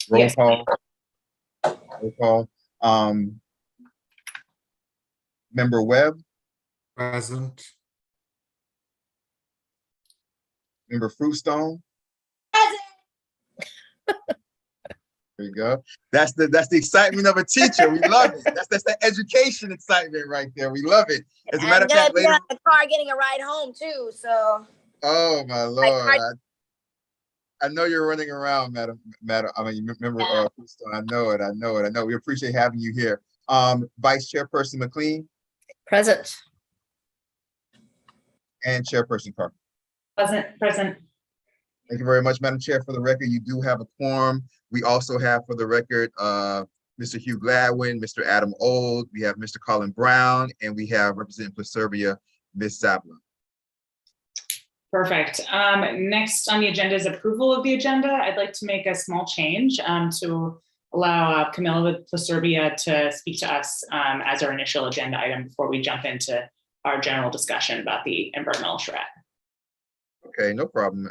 Roll Yes. call. Roll call. Member Webb, Present. member Fruitstone. There you go. That's the excitement of a teacher. We love it. That's the education excitement right there. We love it. As a matter of fact, later. In the car getting a ride home too. So. Oh my Lord. I know you're running around, Madam. I mean, member Fruitstone. I know it. We appreciate having you here. Vice Chairperson McLean. Present. And Chairperson Carter. Present. Thank you very much, Madam Chair. For the record, you do have a quorum. We also have, for the record, Mr. Hugh Gladwin, Mr. Adam Old, we have Mr. Colin Brown, and we have Representative Placervia, Ms. Sabla. Perfect. Next on the agenda is approval of the agenda. I'd like to make a small change to allow Camilla Placervia to speak to us as our initial agenda item before we jump into our general discussion about the environmental charrette. Okay, no problem,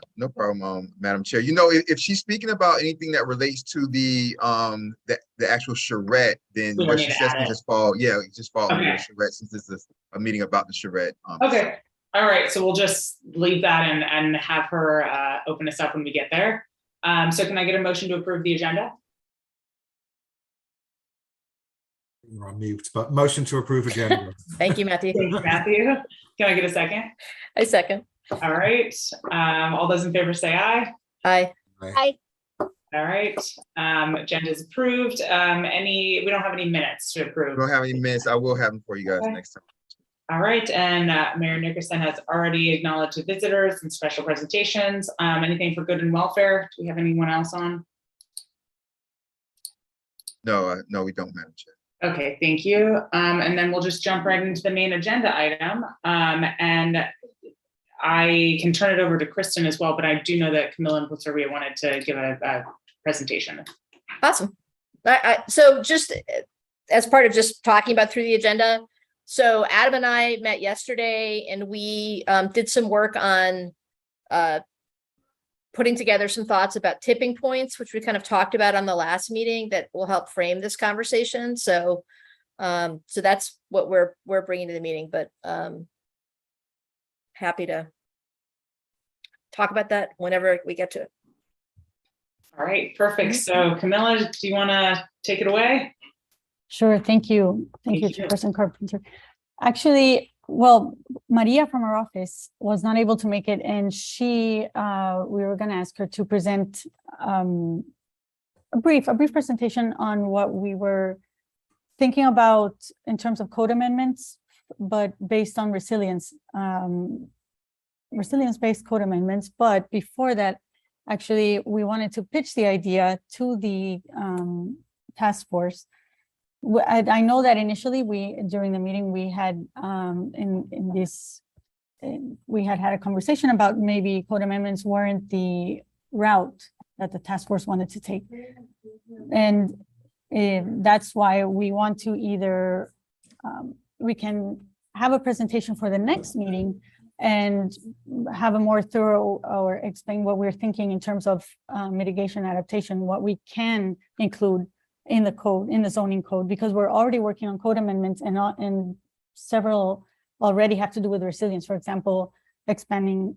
Madam Chair. You know, if she's speaking about anything that relates to the actual charrette, then what she says can just fall, under the charrette, since this is a meeting about the charrette. Okay, all right, so we'll just leave that and have her open us up when we get there. So can I get a motion to approve the agenda? You're on mute, but motion to approve agenda. Thank you, Matthew. Thank you, Matthew. Can I get a second? I second. All right. All those in favor say aye. Aye. Aye. All right. Agenda is approved. We don't have any minutes to approve. We don't have any minutes. I will have them for you guys next time. All right. And Mayor Nickerson has already acknowledged the visitors and special presentations. Anything for good and welfare? Do we have anyone else on? No, we don't, Madam Chair. Okay, thank you. And then we'll just jump right into the main agenda item. And I can turn it over to Kristen as well, but I do know that Camilla and Placervia wanted to give a presentation. Awesome. So just as part of just talking about through the agenda, so Adam and I met yesterday and we did some work on putting together some thoughts about tipping points, which we kind of talked about on the last meeting that will help frame this conversation. So that's what we're bringing to the meeting, but happy to talk about that whenever we get to it. All right, perfect. So Camilla, do you want to take it away? Sure, thank you. Thank you, Chairperson Carpenter. Actually, well, Maria from our office was not able to make it, and we were going to ask her to present a brief presentation on what we were thinking about in terms of code amendments, but based on resilience-based code amendments. But before that, actually, we wanted to pitch the idea to the task force. I know that initially during the meeting we had we had a conversation about maybe code amendments weren't the route that the task force wanted to take, and that's why we want to either we can have a presentation for the next meeting and have a more thorough or explain what we're thinking in terms of mitigation adaptation, what we can include in the code, in the zoning code, because we're already working on code amendments and several already have to do with resilience. For example, expanding,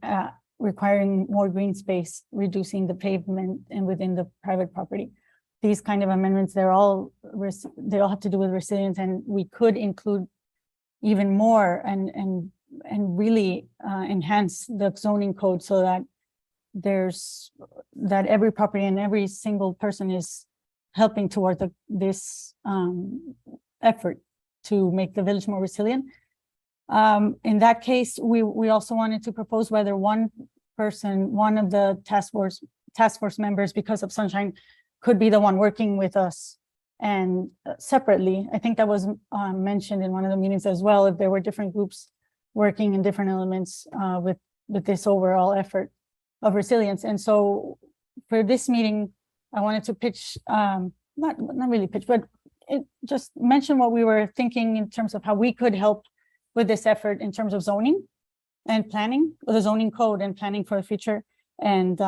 requiring more green space, reducing the pavement and within the private property. These kind of amendments, they all have to do with resilience, and we could include even more and really enhance the zoning code so that every property and every single person is helping toward this effort to make the village more resilient. In that case, we also wanted to propose whether one of the task force members, because of Sunshine, could be the one working with us, and separately. I think that was mentioned in one of the meetings as well, if there were different groups working in different elements with this overall effort of resilience. And so for this meeting, I wanted to pitch, not really pitch, but just mention what we were thinking in terms of how we could help with this effort in terms of zoning and planning, with the zoning code and planning for the future. And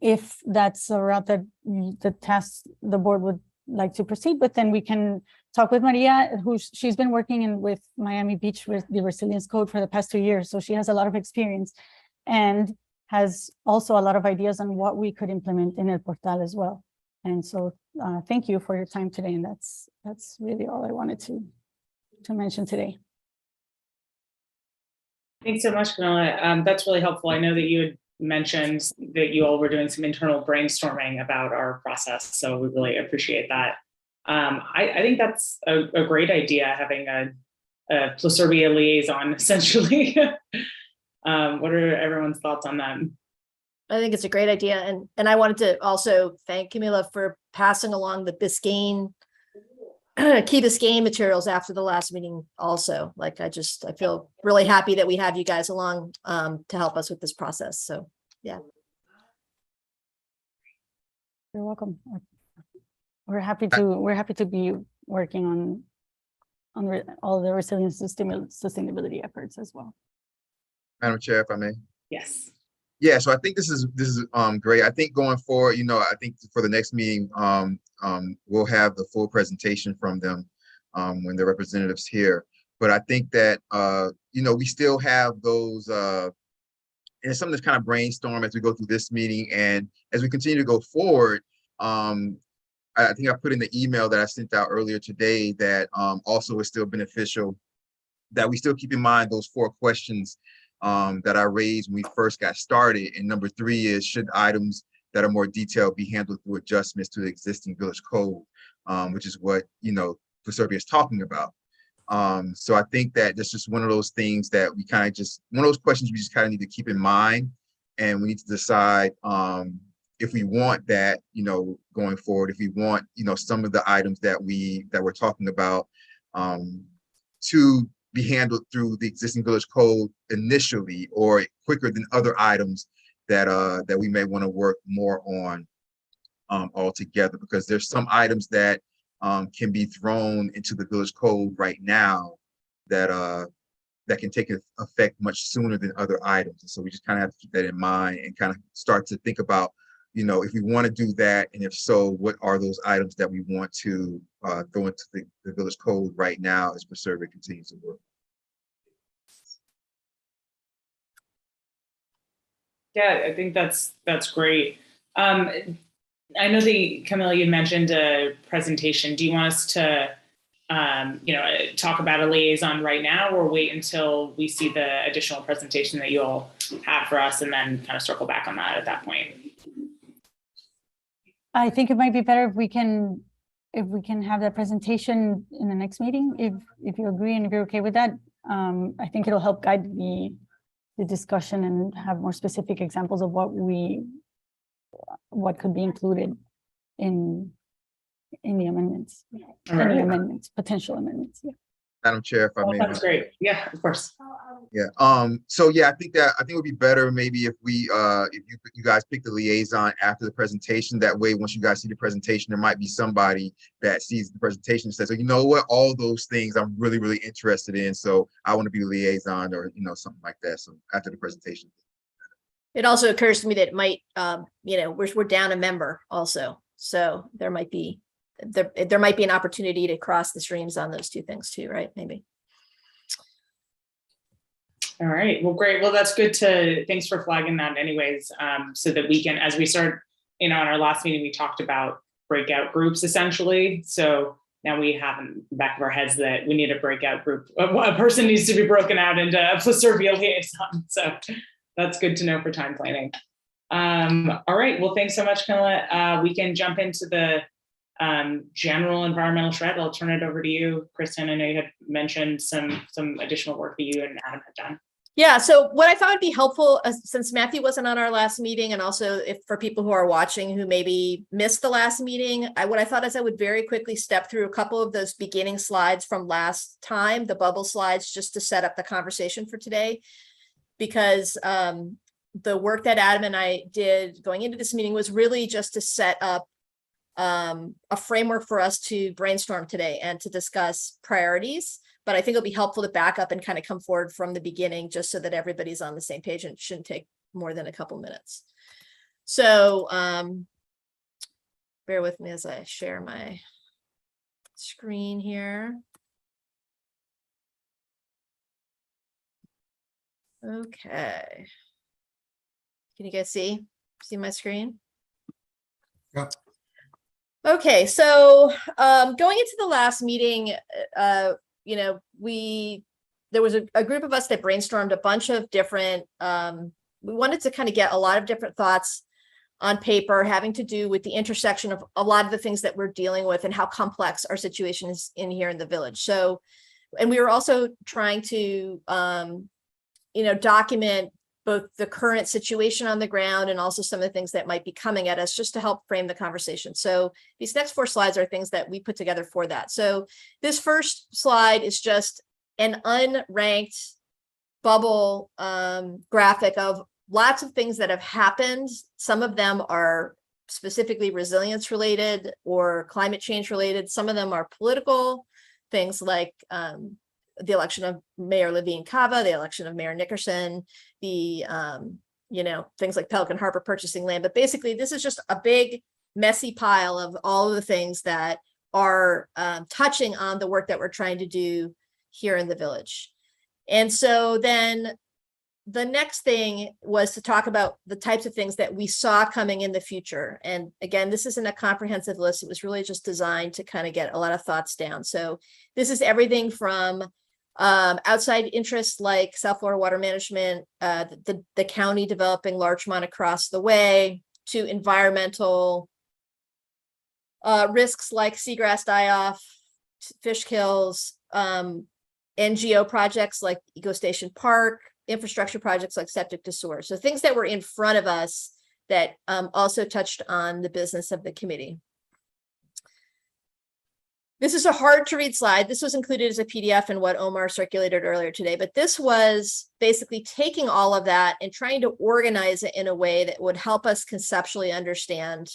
if that's a route that the board would like to proceed with, then we can talk with Maria, she's been working with Miami Beach with the Resilience Code for the past 2 years. So she has a lot of experience and has also a lot of ideas on what we could implement in El Portal as well. And so thank you for your time today. And that's really all I wanted to mention today. Thanks so much, Camilla. That's really helpful. I know that you had mentioned that you all were doing some internal brainstorming about our process, so we really appreciate that. I think that's a great idea, having a Pluserbia liaison, essentially. What are everyone's thoughts on that? I think it's a great idea. And I wanted to also thank Camila for passing along the Biscayne, Key Biscayne materials after the last meeting also. Like, I feel really happy that we have you guys along to help us with this process. So, yeah. You're welcome. We're happy to be working on all the resilience and sustainability efforts as well. Madam Chair, if I may. Yes. Yeah, so I think this is great. I think going forward, I think for the next meeting, we'll have the full presentation from them when the representatives here. But I think that we still have those, and it's something that's kind of brainstorm as we go through this meeting, and as we continue to go forward. I think I put in the email that I sent out earlier today that also is still beneficial, that we still keep in mind those 4 questions that I raised when we first got started. And number 3 is, should items that are more detailed be handled through adjustments to the existing village code, which is what, Pluserbia is talking about. So I think that this is one of those things that we kind of one of those questions we just kind of need to keep in mind, and we need to decide if we want that, going forward, if we want, some of the items that we're talking about to be handled through the existing village code initially, or quicker than other items that we may want to work more on altogether, because there's some items that can be thrown into the village code right now that can take effect much sooner than other items. And so we just kind of have to keep that in mind and kind of start to think about, if we want to do that, and if so, what are those items that we want to throw into the village code right now as Pluserbia continues to work. Yeah, I think that's great. I know that, Camilla, you mentioned a presentation. Do you want us to talk about a liaison right now, or wait until we see the additional presentation that you'll have for us and then kind of circle back on that at that point? I think it might be better if we can have that presentation in the next meeting, if you agree and if you're okay with that. I think it'll help guide the discussion and have more specific examples of what could be included in the amendments. Right. Any amendments, potential amendments. Yeah. Madam Chair, if I may. That's great. Yeah, of course. Yeah. So yeah, I think it would be better maybe if if you guys pick the liaison after the presentation. That way, once you guys see the presentation, there might be somebody that sees the presentation and says, "So you know what? All those things I'm really, really interested in. So I want to be the liaison," or something like that. So after the presentation. It also occurs to me that it might, we're down a member also, so there might be an opportunity to cross the streams on those 2 things too, right? Maybe. All right. Well, great. Well, that's good thanks for flagging that anyways, so that we can, as we start, in our last meeting, we talked about breakout groups essentially. So now we have in the back of our heads that we need a breakout group. A person needs to be broken out into a Pluserbia liaison. So that's good to know for time planning. All right. Well, thanks so much, Camilla. We can jump into the general environmental shred. I'll turn it over to you, Kristen. I know you had mentioned some additional work that you and Adam have done. Yeah, so what I thought would be helpful, since Matthew wasn't on our last meeting, and also if for people who are watching who maybe missed the last meeting, what I thought is I would very quickly step through a couple of those beginning slides from last time, the bubble slides, just to set up the conversation for today. Because the work that Adam and I did going into this meeting was really just to set up a framework for us to brainstorm today and to discuss priorities. But I think it'll be helpful to back up and kind of come forward from the beginning, just so that everybody's on the same page, and it shouldn't take more than a couple minutes. So bear with me as I share my screen here. Okay. Can you guys see my screen? Yeah. Okay, so going into the last meeting, you know, there was a group of us that brainstormed a bunch of different, we wanted to kind of get a lot of different thoughts on paper having to do with the intersection of a lot of the things that we're dealing with and how complex our situation is in here in the village. So, and we were also trying to, you know, document both the current situation on the ground and also some of the things that might be coming at us just to help frame the conversation. So these next 4 slides are things that we put together for that. So this first slide is just an unranked bubble graphic of lots of things that have happened. Some of them are specifically resilience related or climate change related. Some of them are political things like the election of Mayor Levine Cava, the election of Mayor Nickerson, the, you know, things like Pelican Harbor purchasing land. But basically, this is just a big, messy pile of all of the things that are touching on the work that we're trying to do here in the village. And so then the next thing was to talk about the types of things that we saw coming in the future. And again, this isn't a comprehensive list. It was really just designed to kind of get a lot of thoughts down. So this is everything from outside interests like South Florida Water Management, the county developing Larchmont across the way, to environmental risks like seagrass die-off, fish kills, NGO projects like Eco Station Park, infrastructure projects like septic to sewer. So things that were in front of us that also touched on the business of the committee. This is a hard to read slide. This was included as a PDF in what Omar circulated earlier today, but this was basically taking all of that and trying to organize it in a way that would help us conceptually understand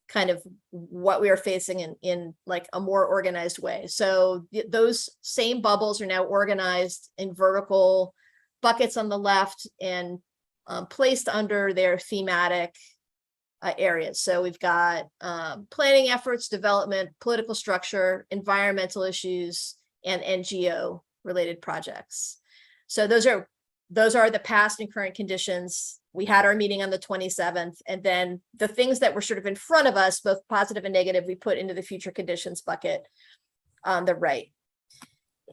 kind of what we are facing in like a more organized way. So those same bubbles are now organized in vertical buckets on the left and placed under their thematic areas. So we've got planning efforts, development, political structure, environmental issues, and NGO related projects. So those are the past and current conditions. We had our meeting on the 27th, and then the things that were sort of in front of us, both positive and negative, we put into the future conditions bucket on the right.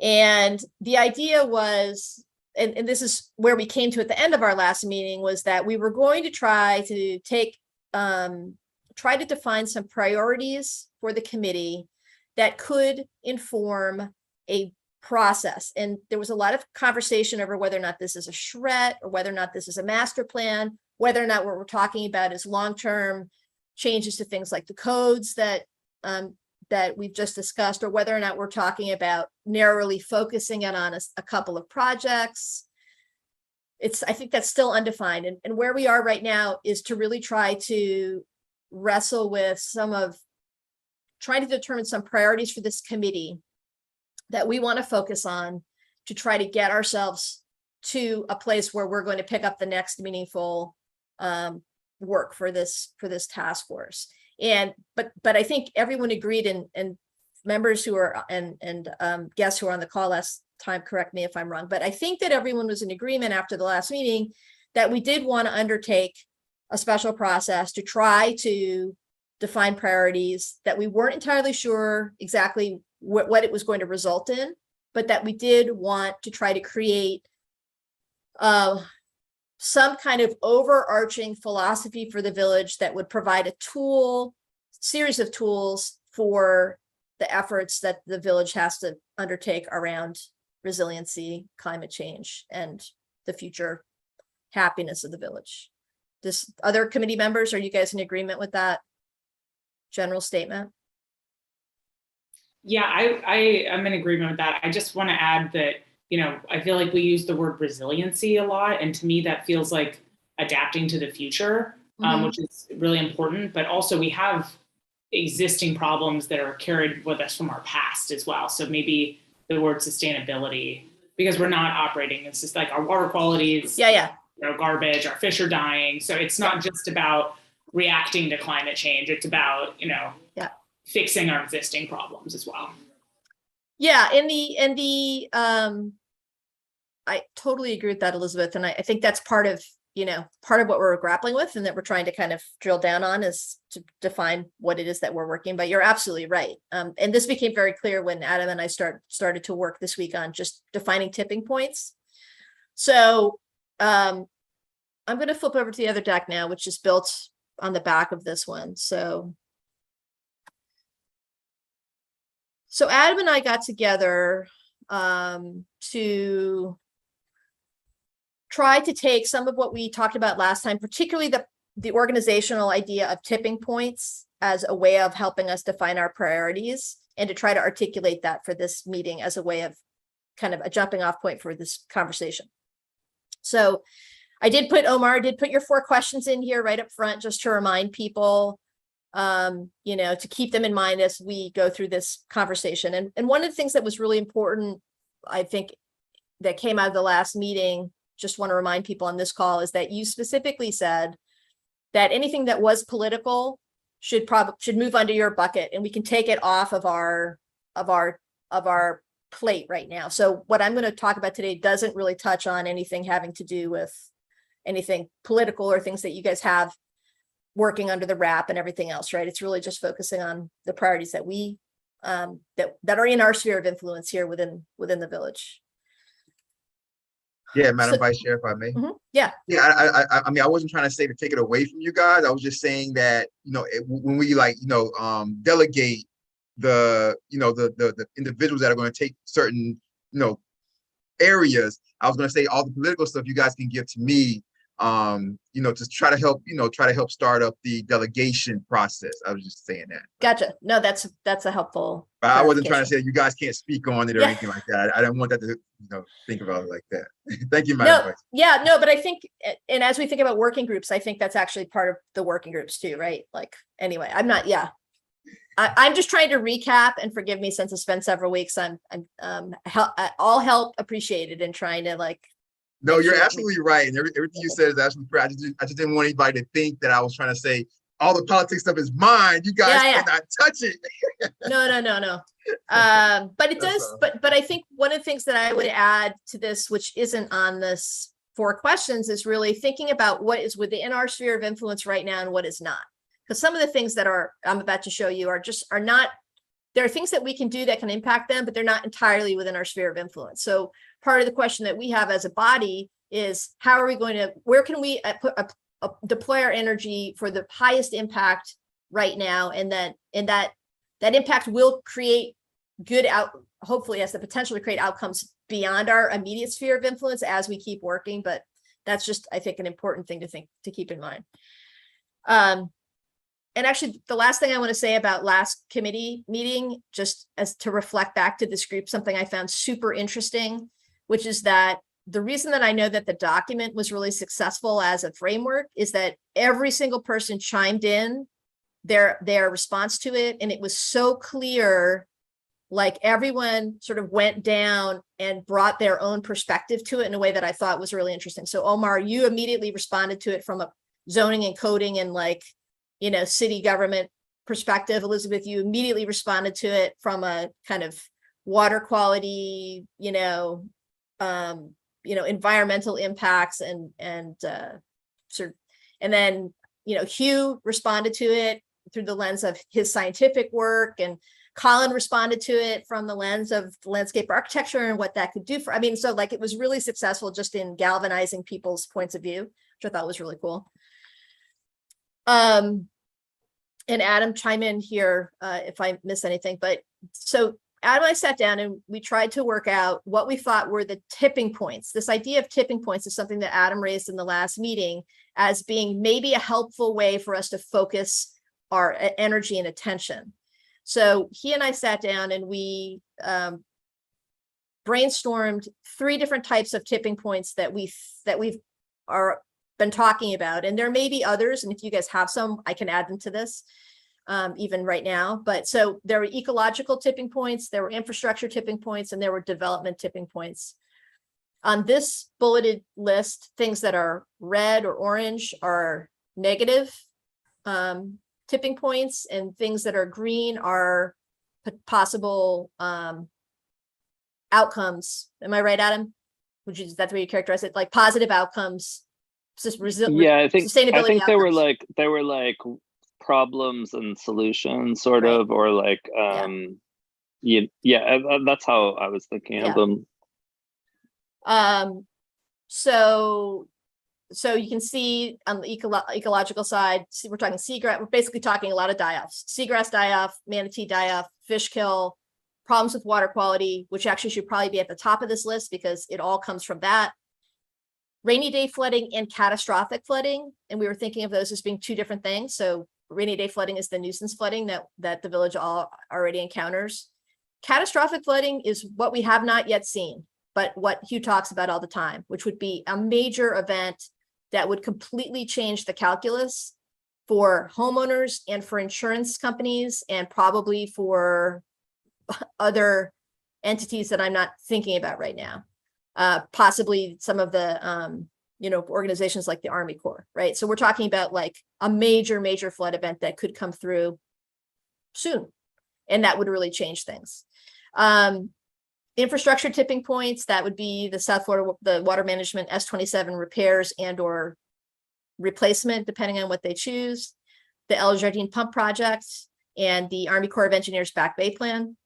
And the idea was, and this is where we came to at the end of our last meeting, was that we were going to try to try to define some priorities for the committee that could inform a process. And there was a lot of conversation over whether or not this is a charrette or whether or not this is a master plan, whether or not what we're talking about is long-term changes to things like the codes that we've just discussed, or whether or not we're talking about narrowly focusing it on a couple of projects. I think that's still undefined. And where we are right now is to really try to wrestle with trying to determine some priorities for this committee that we want to focus on to try to get ourselves to a place where we're going to pick up the next meaningful work for this task force. But I think everyone agreed, and members who are and guests who are on the call last time, correct me if I'm wrong, but I think that everyone was in agreement after the last meeting that we did want to undertake a special process to try to define priorities that we weren't entirely sure exactly what it was going to result in, but that we did want to try to create some kind of overarching philosophy for the village that would provide a series of tools for the efforts that the village has to undertake around resiliency, climate change, and the future happiness of the village. Other committee members, are you guys in agreement with that general statement? Yeah, I am in agreement with that. I just want to add that, I feel like we use the word resiliency a lot. And to me, that feels like adapting to the future, which is really important. But also we have existing problems that are carried with us from our past as well. So maybe the word sustainability, because we're not operating, it's just like our water quality is garbage, our fish are dying. So it's not just about reacting to climate change. It's about, Yeah. fixing our existing problems as well. Yeah, I totally agree with that, Elizabeth. And I think that's part of what we're grappling with and that we're trying to kind of drill down on is to define what it is that we're working. But you're absolutely right. And this became very clear when Adam and I started to work this week on just defining tipping points. So I'm going to flip over to the other deck now, which is built on the back of this one. So Adam and I got together to try to take some of what we talked about last time, particularly the organizational idea of tipping points as a way of helping us define our priorities and to try to articulate that for this meeting as a way of kind of a jumping off point for this conversation. So Omar did put your 4 questions in here right up front, just to remind people, to keep them in mind as we go through this conversation. And one of the things that was really important, I think, that came out of the last meeting, just want to remind people on this call, is that you specifically said that anything that was political should move under your bucket, and we can take it off of our plate right now. So what I'm going to talk about today doesn't really touch on anything having to do with anything political or things that you guys have working under the wrap and everything else, right? It's really just focusing on the priorities that we that are in our sphere of influence here within the village. Yeah, Madam Vice Chair, if I may. Yeah. Yeah, I mean, I wasn't trying to say to take it away from you guys. I was just saying that, when we delegate the individuals that are going to take certain, areas, I was going to say all the political stuff you guys can give to me, to try to help start up the delegation process. I was just saying that. Gotcha. No, that's a helpful. But I wasn't trying to say you guys can't speak on it or anything like that. I didn't want that to, think about it like that. Thank you, Madam Vice. Yeah, no, but I think, and as we think about working groups, I think that's actually part of the working groups too, right? Like, anyway, I'm just trying to recap, and forgive me since it's been several weeks. I'm all help appreciated in trying to No, you're absolutely right. And everything you said is absolutely correct. I just didn't want anybody to think that I was trying to say all the politics stuff is mine. You guys cannot touch it. No. But it does. But I think one of the things that I would add to this, which isn't on this 4 questions, is really thinking about what is within our sphere of influence right now and what is not. Because some of the things that I'm about to show you are not. There are things that we can do that can impact them, but they're not entirely within our sphere of influence. So part of the question that we have as a body is where can we deploy our energy for the highest impact right now, and that impact will create hopefully has the potential to create outcomes beyond our immediate sphere of influence as we keep working. But that's just, I think, an important thing to keep in mind. And actually, the last thing I want to say about last committee meeting, just as to reflect back to this group, something I found super interesting, which is that the reason that I know that the document was really successful as a framework is that every single person chimed in their response to it. And it was so clear, like everyone sort of went down and brought their own perspective to it in a way that I thought was really interesting. So Omar, you immediately responded to it from a zoning and coding and city government perspective. Elizabeth, you immediately responded to it from a kind of water quality, environmental impacts and then Hugh responded to it through the lens of his scientific work, and Colin responded to it from the lens of landscape architecture and what that could do for. So it was really successful just in galvanizing people's points of view, which I thought was really cool. And Adam, chime in here if I miss anything. But so Adam and I sat down and we tried to work out what we thought were the tipping points. This idea of tipping points is something that Adam raised in the last meeting as being maybe a helpful way for us to focus our energy and attention. So he and I sat down and we brainstormed 3 different types of tipping points that we've been talking about. And there may be others, and if you guys have some, I can add them to this even right now. But so there were ecological tipping points, there were infrastructure tipping points, and there were development tipping points. On this bulleted list, things that are red or orange are negative tipping points, and things that are green are possible outcomes. Am I right, Adam? That's the way you characterize it, like positive outcomes, just Yeah, I think sustainability they were outcomes. like problems and solutions, sort Right. of, or like yeah, that's how I was thinking of them. So you can see on the ecological side, we're talking seagrass. We're basically talking a lot of die-offs: seagrass die-off, manatee die-off, fish kill, problems with water quality, which actually should probably be at the top of this list because it all comes from that. Rainy day flooding and catastrophic flooding, and we were thinking of those as being two different things. So rainy day flooding is the nuisance flooding that the village already encounters. Catastrophic flooding is what we have not yet seen, but what Hugh talks about all the time, which would be a major event that would completely change the calculus for homeowners and for insurance companies and probably for other entities that I'm not thinking about right now. Possibly some of the, organizations like the Army Corps, right? So we're talking about like a major flood event that could come through soon. And that would really change things. Infrastructure tipping points, that would be the South Florida, the water management S27 repairs and or replacement, depending on what they choose, the El Jardín pump project, and the Army Corps of Engineers Back Bay plan.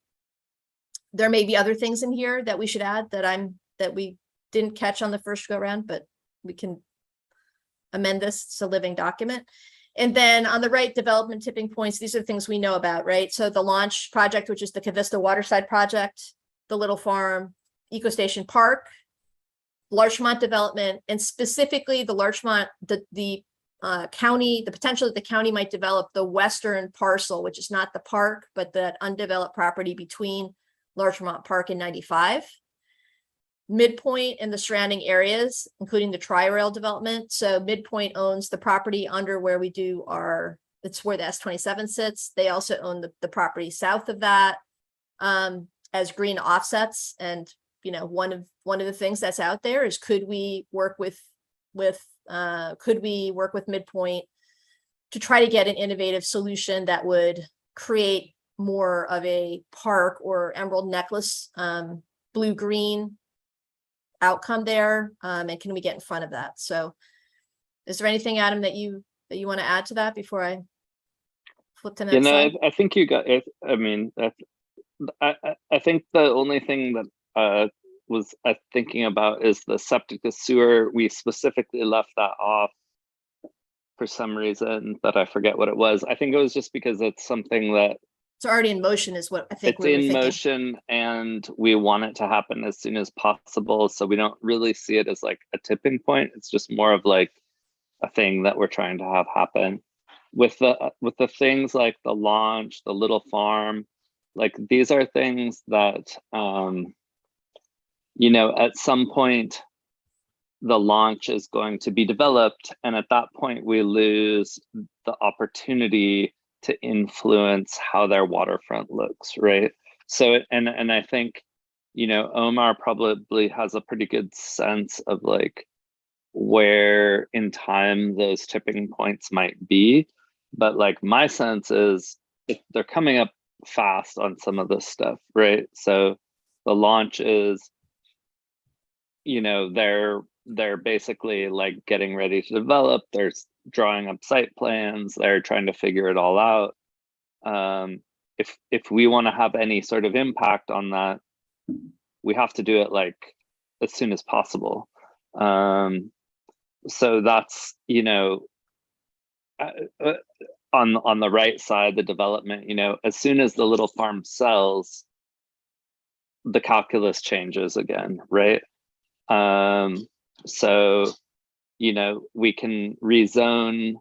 There may be other things in here that we should add that we didn't catch on the first go around, but we can amend this. It's a living document. And then on the right, development tipping points, these are things we know about, right? So the launch project, which is the Cavista Waterside project, the Little Farm, Ecostation Park, Larchmont development, and specifically the Larchmont, the county, the potential that the county might develop the western parcel, which is not the park, but that undeveloped property between Larchmont Park and 95. Midpoint and the surrounding areas, including the Tri-Rail development. So Midpoint owns the property under where we do it's where the S27 sits. They also own the property south of that as green offsets. And, one of the things that's out there is could we work with Midpoint to try to get an innovative solution that would create more of a park or emerald necklace, blue-green outcome there, and can we get in front of that? So is there anything, Adam, that you want to add to that before I flip to the next slide? I think you got it. I mean, I think the only thing that was thinking about is the septic to sewer. We specifically left that off for some reason, but I forget what it was. I think it was just because it's something that it's already in motion is what I think it's in motion, and we want it to happen as soon as possible. So we don't really see it as like a tipping point. It's just more of like a thing that we're trying to have happen. With the things like the launch, the Little Farm, like these are things that at some point the launch is going to be developed, and at that point we lose the opportunity to influence how their waterfront looks, right? So, and I think, Omar probably has a pretty good sense of like where in time those tipping points might be. But like my sense is they're coming up fast on some of this stuff, right? So the launch is, they're basically like getting ready to develop. There's drawing up site plans. They're trying to figure it all out. If we want to have any sort of impact on that, we have to do it like as soon as possible. So that's on the right side, the development. As soon as the Little Farm sells, the calculus changes again, right? So we can rezone,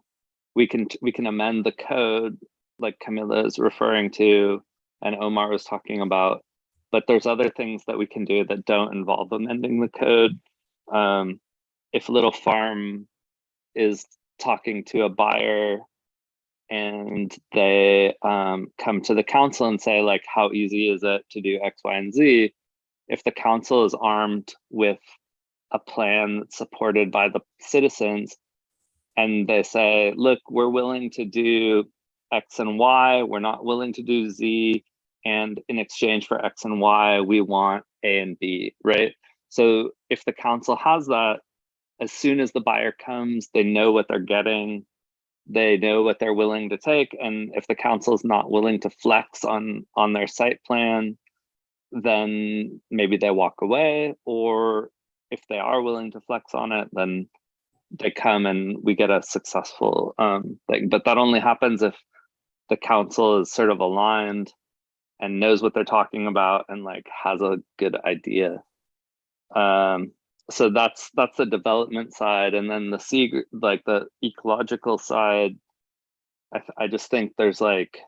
we can amend the code like Camilla is referring to and Omar was talking about, but there's other things that we can do that don't involve amending the code. If Little Farm is talking to a buyer and they come to the council and say like, how easy is it to do X, Y, and Z? If the council is armed with a plan that's supported by the citizens, and they say, look, we're willing to do X and Y, we're not willing to do Z, and in exchange for X and Y, we want A and B, right? So if the council has that, as soon as the buyer comes, they know what they're getting, they know what they're willing to take, and if the council is not willing to flex on their site plan, then maybe they walk away, or if they are willing to flex on it, then they come and we get a successful thing. But that only happens if the council is sort of aligned and knows what they're talking about and like has a good idea. So that's the development side, and then the like the ecological side. I just think there's like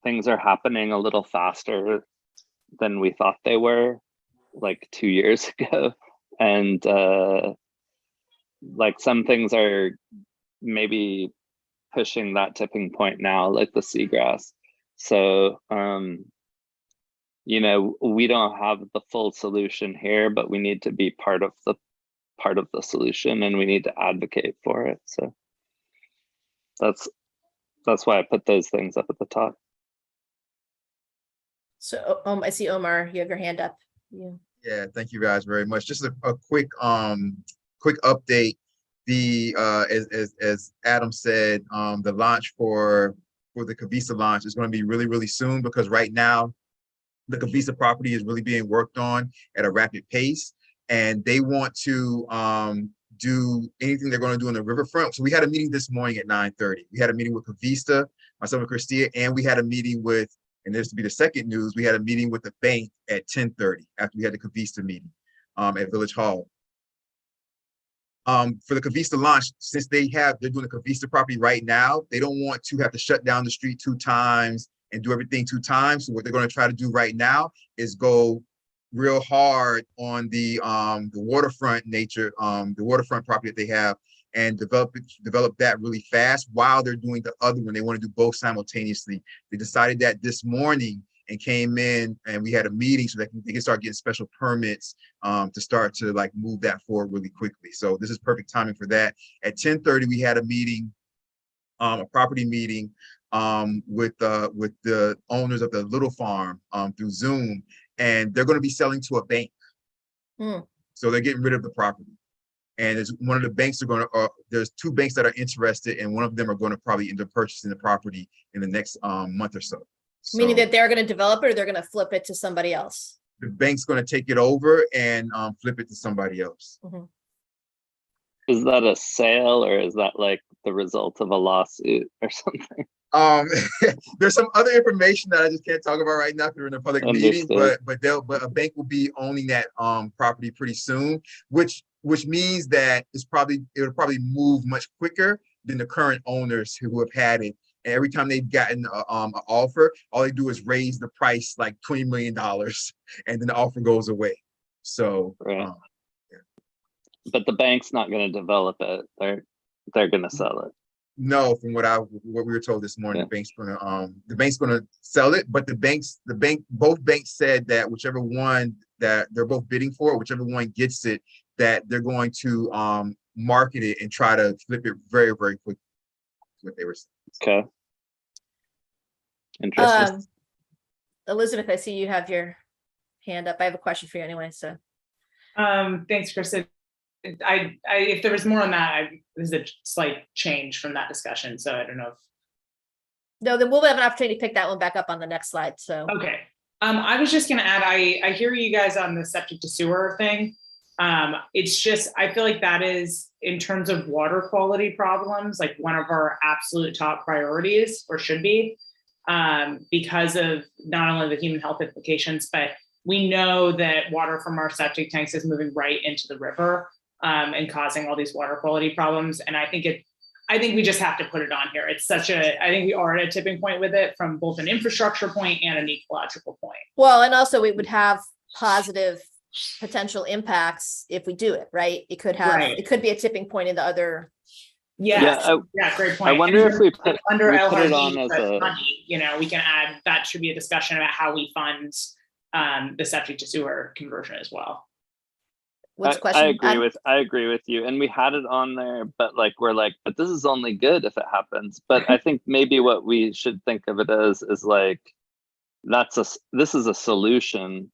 things are happening a little faster than we thought they were like 2 years ago, and like some things are maybe pushing that tipping point now, like the seagrass. So you know, we don't have the full solution here, but we need to be part of the solution, and we need to advocate for it. So that's why I put those things up at the top. So I see Omar, you have your hand up. Yeah, thank you guys very much. Just a quick update. The as Adam said, the launch for the Cavista launch is going to be really soon, because right now the Cavista property is really being worked on at a rapid pace, and they want to do anything they're going to do on the riverfront. So we had a meeting this morning at 9:30. We had a meeting with Cavista, myself and Christia, and we had a meeting with, and this to be the second news, we had a meeting with the bank at 10:30 after we had the Cavista meeting at Village Hall. For the Cavista launch, since they're doing the Cavista property right now, they don't want to have to shut down the street 2 times and do everything 2 times. So what they're going to try to do right now is go real hard on the waterfront nature, the waterfront property that they have, and develop that really fast while they're doing the other one. They want to do both simultaneously. They decided that this morning and came in, and we had a meeting so that they can start getting special permits to start to like move that forward really quickly. So this is perfect timing for that. At 10:30, we had a meeting, a property meeting with the owners of the little farm through Zoom, and they're going to be selling to a bank. So they're getting rid of the property. And there's one of the banks are going to, there's 2 banks that are interested, and one of them are going to probably end up purchasing the property in the next month or so. Meaning that they're going to develop it, or they're going to flip it to somebody else? The bank's going to take it over and flip it to somebody else. Is that a sale, or is that like the result of a lawsuit or something? There's some other information that I just can't talk about right now if you're in a public meeting, but a bank will be owning that property pretty soon, which means that it'll probably move much quicker than the current owners who have had it. And every time they've gotten an offer, all they do is raise the price like $20 million, and then the offer goes away. So, right. Yeah. But the bank's not going to develop it; they're going to sell it. No, from what we were told this morning, yeah. The bank's going to sell it, but both banks said that whichever one that they're both bidding for, whichever one gets it, that they're going to market it and try to flip it very quickly. What they were saying. Okay. Interesting. Elizabeth, I see you have your hand up. I have a question for you anyway. So, thanks, Chris. If there was more on that, there's a slight change from that discussion. So I don't know if. No, then we'll have an opportunity to pick that one back up on the next slide. So. Okay. I was just going to add, I hear you guys on the septic to sewer thing. It's just, I feel like that is, in terms of water quality problems, like one of our absolute top priorities, or should be, because of not only the human health implications, but we know that water from our septic tanks is moving right into the river and causing all these water quality problems. And I think we just have to put it on here. It's I think we are at a tipping point with it, from both an infrastructure point and an ecological point. Well, and also it would have positive potential impacts if we do it, right? It could have, it could be a tipping point in the other. Yeah, great point. I wonder if we put it on as money, we can add, that should be a discussion about how we fund the septic to sewer conversion as well. What's question? I agree with you. And we had it on there, but like, we're like, but this is only good if it happens. But I think maybe what we should think of it as is like, this is a solution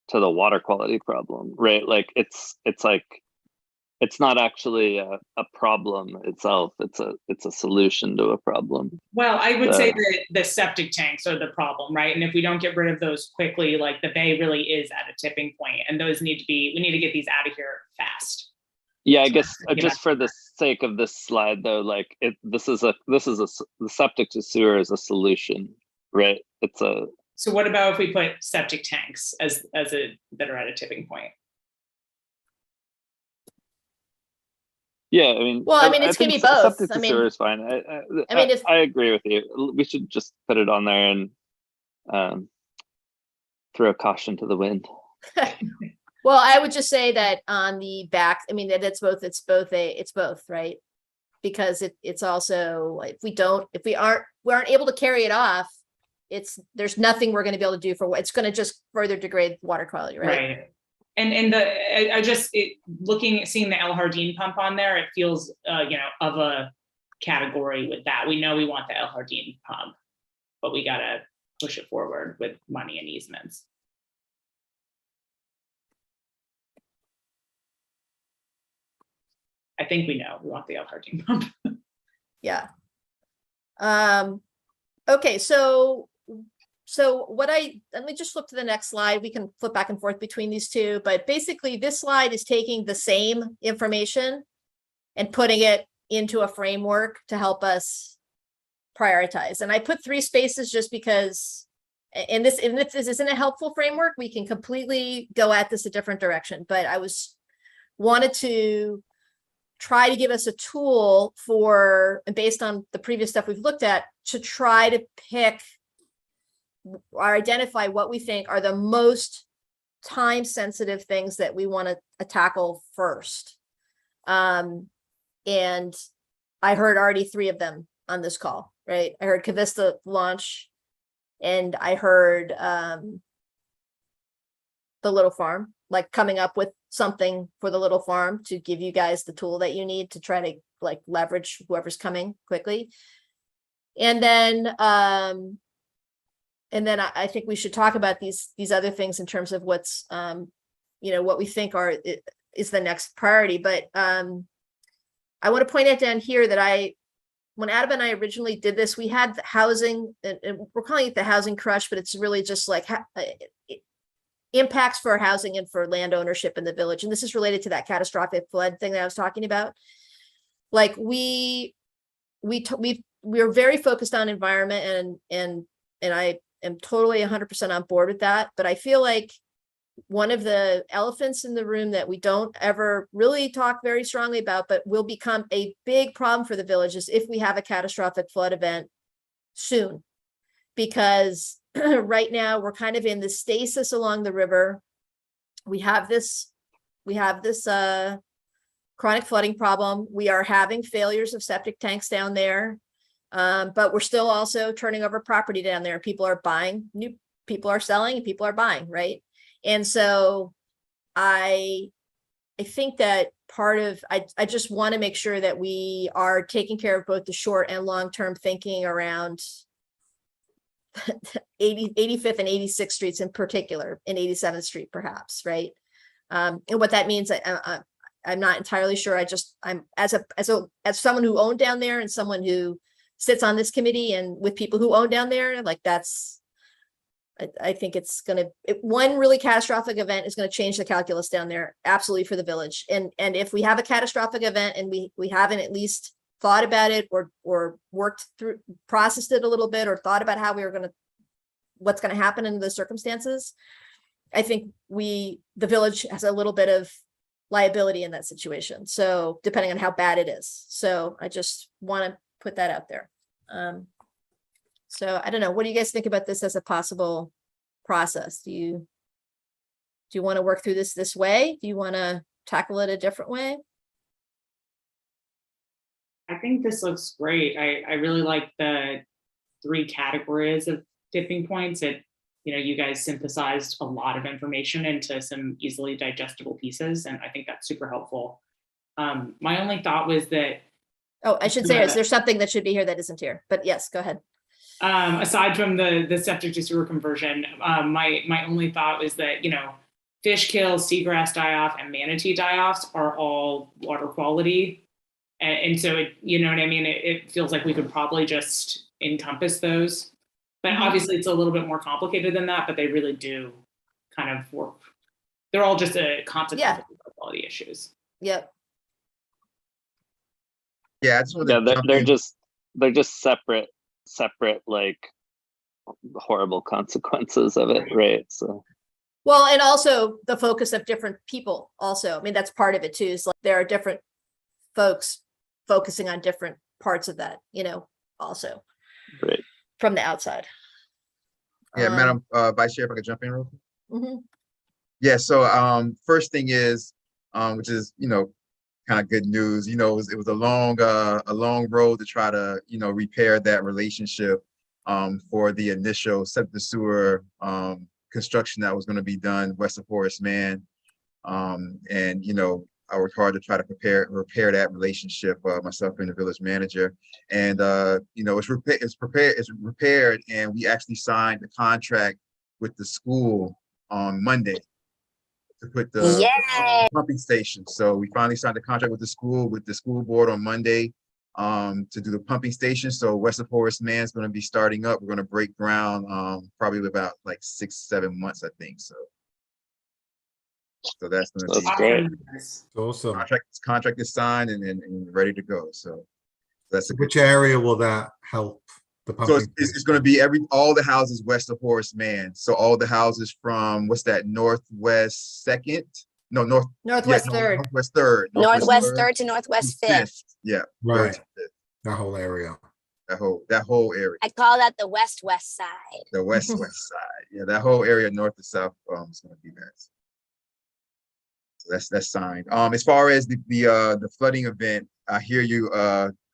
to the water quality problem, right? Like it's like, it's not actually a problem itself. It's a solution to a problem. Well, I would say that the septic tanks are the problem, right? And if we don't get rid of those quickly, like the bay really is at a tipping point, and those we need to get these out of here fast. Yeah, I guess just for the sake of this slide though, like the septic to sewer is a solution, right? So what about if we put septic tanks that are at a tipping point? Yeah, I mean, well, I mean, it's gonna be both. Septic to sewer is fine. I agree with you. We should just put it on there and throw caution to the wind. Well, I would just say that on the back, I mean, that it's both, right? Because it's also, if we aren't able to carry it off, there's nothing we're going to be able to do it's going to just further degrade water quality, right? Right. And seeing the El Jardín pump on there, it feels, of a category with that. We know we want the El Jardín pump, but we got to push it forward with money and easements. I think we know we want the El Jardín pump. Yeah. Okay, so let me just flip to the next slide. We can flip back and forth between these two, but basically this slide is taking the same information and putting it into a framework to help us prioritize. And I put 3 spaces just because, and if this isn't a helpful framework, we can completely go at this a different direction, but I wanted to try to give us a tool based on the previous stuff we've looked at, to try to pick or identify what we think are the most time sensitive things that we want to tackle first. And I heard already 3 of them on this call, right? I heard Cavista launch, and I heard the little farm, like coming up with something for the little farm to give you guys the tool that you need to try to like leverage whoever's coming quickly. And then I think we should talk about these other things in terms of what's, what we think is the next priority. But I want to point out down here that when Adam and I originally did this, we had the housing, and we're calling it the housing crush, but it's really just like impacts for housing and for land ownership in the village. And this is related to that catastrophic flood thing that I was talking about. Like we're very focused on environment, and I am totally 100% on board with that. But I feel like one of the elephants in the room that we don't ever really talk very strongly about, but will become a big problem for the village, is if we have a catastrophic flood event soon. Because right now we're kind of in the stasis along the river. We have this chronic flooding problem. We are having failures of septic tanks down there. But we're still also turning over property down there. People are buying, new people are selling, and people are buying, right? And so I think that I just want to make sure that we are taking care of both the short and long-term thinking around 85th and 86th streets in particular, and 87th Street perhaps, right? And what that means, I'm not entirely sure. I'm as someone who owned down there and someone who sits on this committee and with people who own down there, like I think one really catastrophic event is going to change the calculus down there, absolutely, for the village. And if we have a catastrophic event and we haven't at least thought about it or worked through, processed it a little bit, or thought about how what's going to happen in those circumstances, I think the village has a little bit of liability in that situation. So depending on how bad it is. So I just want to put that out there. So I don't know, what do you guys think about this as a possible process? Do you want to work through this way? Do you want to tackle it a different way? I think this looks great. I really like the 3 categories of tipping points. It you guys synthesized a lot of information into some easily digestible pieces, and I think that's super helpful. My only thought was that. Oh, I should say, is there something that should be here that isn't here? But yes, go ahead. Aside from the septic to sewer conversion, my only thought was that, fish kills, seagrass die-off, and manatee die-offs are all water quality. And so, you know what I mean? It feels like we could probably just encompass those. But obviously it's a little bit more complicated than that, but they really do kind of work. They're all just a consequence of water quality issues. Yep. Yeah, I just want to they're just separate like horrible consequences of it, right? So well, and also the focus of different people also. I mean, that's part of it too, is like there are different folks focusing on different parts of that, also right from the outside. Yeah, Madam Vice Chair, if I could jump in real quick. Mm-hmm. Yeah, so first thing is, which is, kind of good news, it was a long road to try to, repair that relationship for the initial septic sewer construction that was going to be done west of Horace Mann. And, I worked hard to try to repair that relationship, myself and the village manager. And, it's repaired, and we actually signed the contract with the school on Monday to put the pumping station. So we finally signed a contract with the school board on Monday to do the pumping station. So west of Horace Mann is going to be starting up. We're going to break ground probably about like 6-7 months, I think. So that's going to be great. Awesome. Contract is signed and ready to go. So that's a good. Which area will that help? The pumping. So it's going to be all the houses west of Horace Mann. So all the houses from Northwest Second? No, Northwest Third. Northwest Third. Northwest Third to Northwest Fifth. Yeah. Right. That whole area. That whole area. I call that the West side. The west side. Yeah, that whole area north to south is going to be that. So that's signed. As far as the flooding event, I hear you,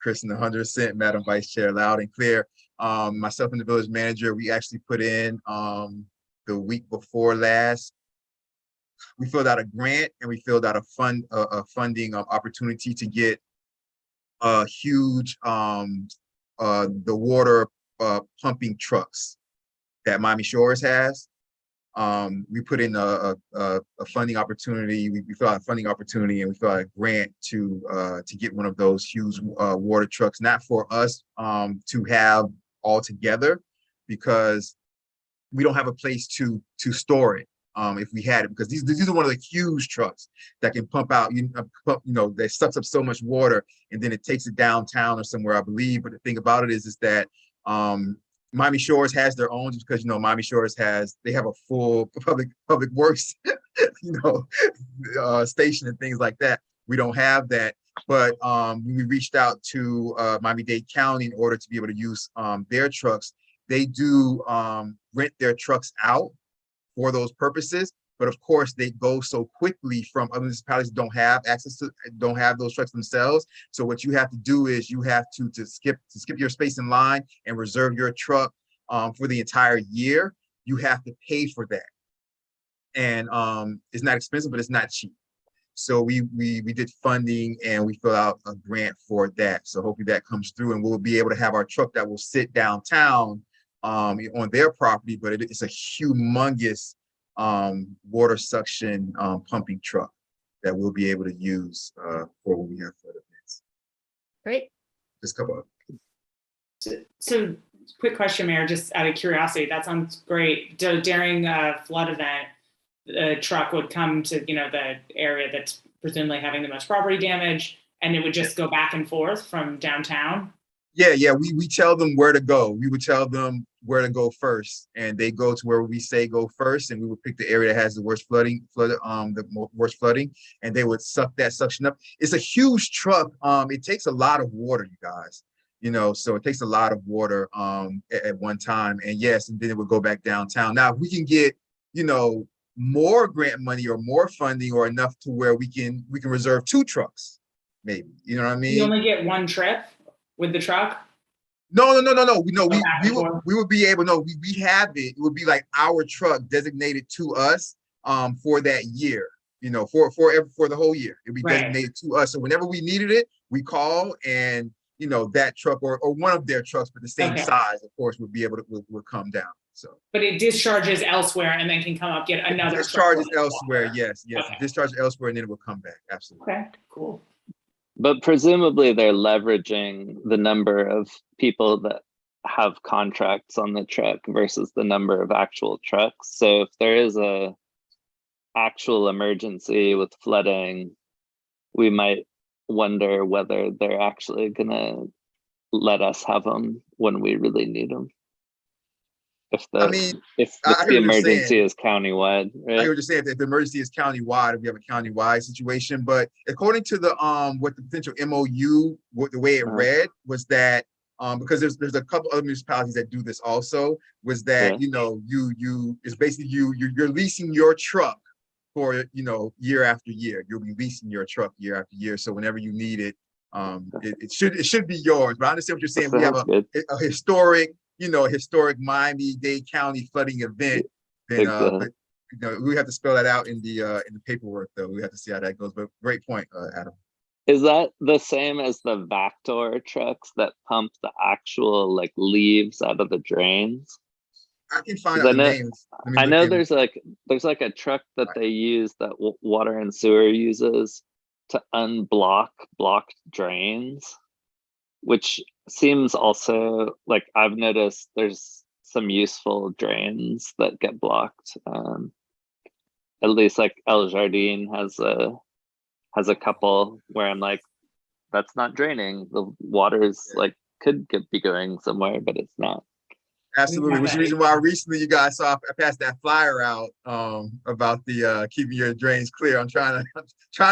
Kristen, 100%, Madam Vice Chair, loud and clear. Myself and the village manager, we actually put in the week before last. We filled out a grant and we filled out a funding opportunity to get a huge the water pumping trucks that Miami Shores has. We put in a funding opportunity. We filled out a funding opportunity, and we filled out a grant to get one of those huge water trucks, not for us to have all together, because we don't have a place to store it if we had it, because these are one of the huge trucks that can pump out, that sucks up so much water and then it takes it downtown or somewhere, I believe. But the thing about it is that Miami Shores has their own, just because Miami Shores they have a full public works station and things like that. We don't have that. But we reached out to Miami-Dade County in order to be able to use their trucks. They do rent their trucks out for those purposes, but of course they go so quickly from other municipalities that don't have those trucks themselves. So what you have to do is you have to skip your space in line and reserve your truck for the entire year. You have to pay for that, and it's not expensive, but it's not cheap. So we did funding and we filled out a grant for that. So hopefully that comes through, and we'll be able to have our truck that will sit downtown on their property, but it's a humongous water suction pumping truck that we'll be able to use for when we have flood events. Great. Just a couple of. So quick question, Mayor, just out of curiosity, that sounds great. During a flood event, the truck would come to the area that's presumably having the most property damage, and it would just go back and forth from downtown? Yeah. We tell them where to go. We would tell them where to go first, and they go to where we say go first, and we would pick the area that has the worst flooding, and they would suck that suction up. It's a huge truck. It takes a lot of water, you guys. So it takes a lot of water at one time, and then it would go back downtown. Now, if we can get more grant money or more funding, or enough to where we can reserve 2 trucks, maybe. You know what I mean? You only get one trip with the truck? No. back and forth? We would be able. No, we have it. It would be like our truck designated to us for that year. You know, for the whole year, it'd be designated to us. So whenever we needed it, we call, and you know that truck or one of their trucks, but the same size, of course, would be able to would come down. So, but it discharges elsewhere and then can come up get another. Discharges elsewhere. Yes. Okay. Discharge elsewhere, and then it will come back. Absolutely. Okay. Cool. But presumably they're leveraging the number of people that have contracts on the truck versus the number of actual trucks. So if there is a actual emergency with flooding, we might wonder whether they're actually gonna let us have them when we really need them. If the emergency is countywide, right? I hear what you're saying. If the emergency is countywide, if we have a countywide situation, but according to the what the potential MOU, the way it read was that because there's a couple other municipalities that do this also, was that you know it's basically you're leasing your truck for year after year. You'll be leasing your truck year after year. So whenever you need it, it should be yours. But I understand what you're saying. We have a historic Miami-Dade County flooding event. Then but, we have to spell that out in the paperwork, though. We have to see how that goes. But great point, Adam. Is that the same as the Vactor trucks that pump the actual like leaves out of the drains? I can find out the names. I know there's like a truck that they use that water and sewer uses to unblock blocked drains, which seems also like I've noticed there's some useful drains that get blocked. At least like El Jardín has a couple where I'm like, that's not draining. The water's like could be going somewhere, but it's not. Absolutely, which is the reason why recently you guys saw I passed that flyer out about the keeping your drains clear. I'm trying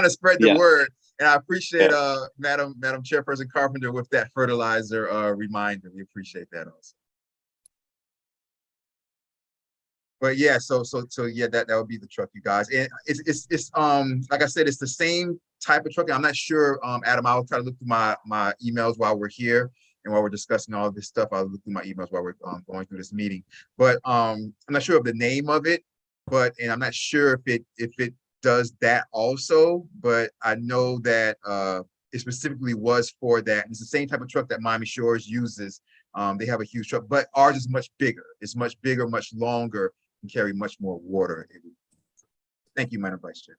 to spread the word, and I appreciate Madam Chairperson Carpenter with that fertilizer reminder. We appreciate that also. But yeah, so yeah, that would be the truck, you guys, and it's like I said, it's the same type of truck. I'm not sure, Adam. I'll try to look through my emails while we're here. And while we're discussing all this stuff, I'll look through my emails while we're going through this meeting. But I'm not sure of the name of it, and I'm not sure if it does that also. But I know that it specifically was for that. And it's the same type of truck that Miami Shores uses. They have a huge truck, but ours is much bigger. It's much bigger, much longer, and carry much more water. Thank you, Madam Vice Chair.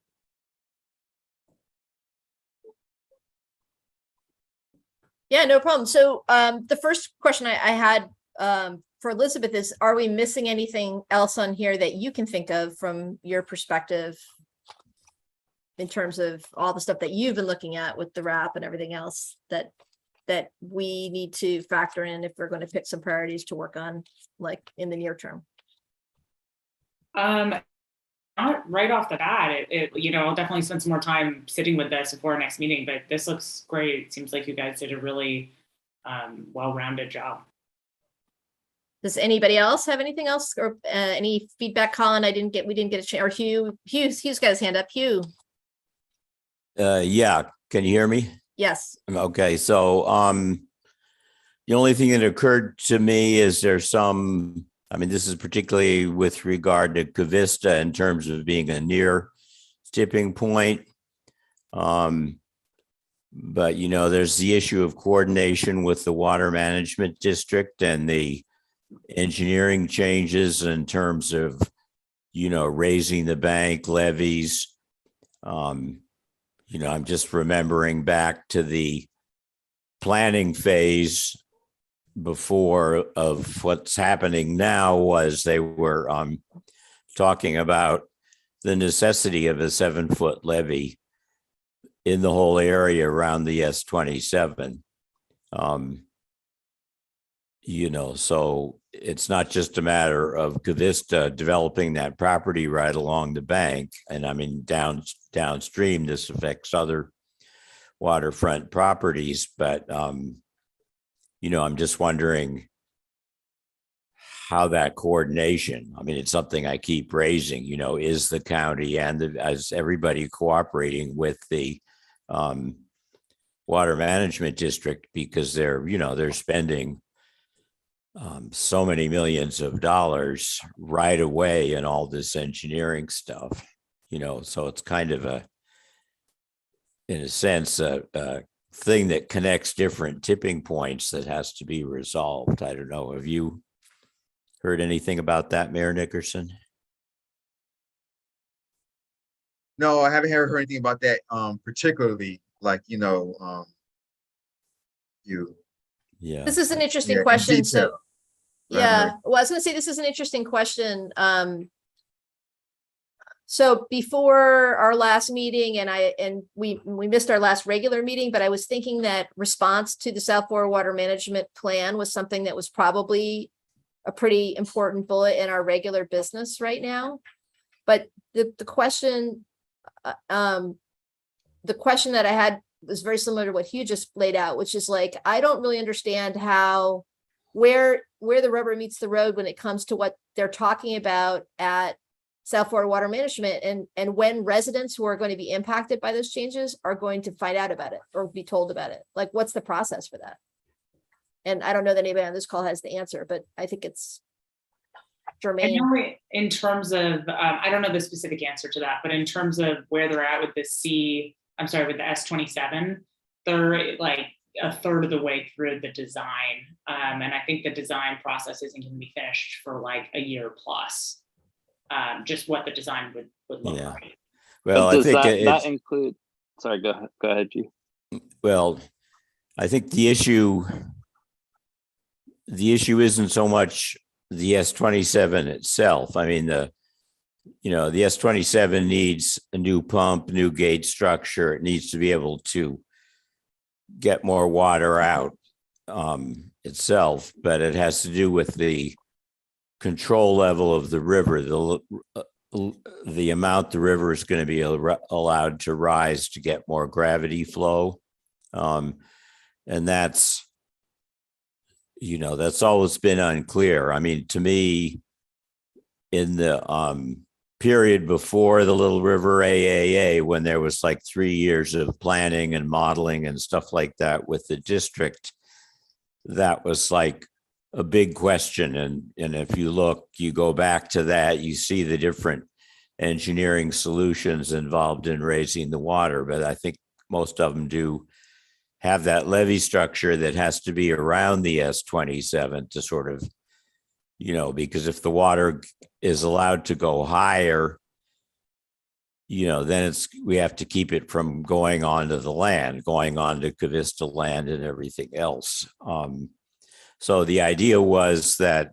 Yeah, no problem. So the first question I had for Elizabeth is, are we missing anything else on here that you can think of from your perspective in terms of all the stuff that you've been looking at with the RAP and everything else that we need to factor in if we're going to pick some priorities to work on, like in the near term? Not right off the bat. I'll definitely spend some more time sitting with this before our next meeting, but this looks great. It seems like you guys did a really well-rounded job. Does anybody else have anything else or any feedback? Colin, we didn't get a chance, or Hugh's got his hand up. Hugh. Yeah, can you hear me? Yes. Okay, so the only thing that occurred to me is there's some, this is particularly with regard to Cavista in terms of being a near tipping point. But, there's the issue of coordination with the water management district and the engineering changes in terms of, raising the bank levies. I'm just remembering back to the planning phase before of what's happening now was they were talking about the necessity of a 7-foot levee in the whole area around the S27. So it's not just a matter of Cavista developing that property right along the bank. And downstream, this affects other waterfront properties, but I'm just wondering how that coordination, it's something I keep raising, is the county and as everybody cooperating with the water management district, because they're spending so many millions of dollars right away in all this engineering stuff, so it's kind of in a sense, a thing that connects different tipping points that has to be resolved. I don't know. Have you heard anything about that, Mayor Nickerson? No, I haven't heard anything about that, particularly like, Yeah. This is an interesting in question. detail. So, I haven't yeah, heard. well, I was going to say this is an interesting question. So before our last meeting, and we missed our last regular meeting, but I was thinking that response to the South Florida Water Management Plan was something that was probably a pretty important bullet in our regular business right now. But the question that I had was very similar to what Hugh just laid out, which is like, I don't really understand where the rubber meets the road when it comes to what they're talking about at South Florida Water Management, and when residents who are going to be impacted by those changes are going to find out about it or be told about it. Like, what's the process for that? And I don't know that anybody on this call has the answer, but I think it's germane. I know in terms of, I don't know the specific answer to that, but in terms of where they're at with the with the S27, they're like a third of the way through the design. And I think the design process isn't going to be finished for like a year plus. Just what the design would look like. Well, does I think that include, sorry, go ahead, G. Well, I think the issue isn't so much the S27 itself. I mean, the S27 needs a new pump, new gate structure. It needs to be able to get more water out itself, but it has to do with the control level of the river, the amount the river is going to be allowed to rise to get more gravity flow. And that's always been unclear. I mean, to me, in the period before the Little River AAA, when there was like 3 years of planning and modeling and stuff like that with the district, that was like a big question. And if you go back to that, you see the different engineering solutions involved in raising the water. But I think most of them do have that levee structure that has to be around the S27 to sort of, because if the water is allowed to go higher, then we have to keep it from going onto the land, going onto Cavista land and everything else. So the idea was that,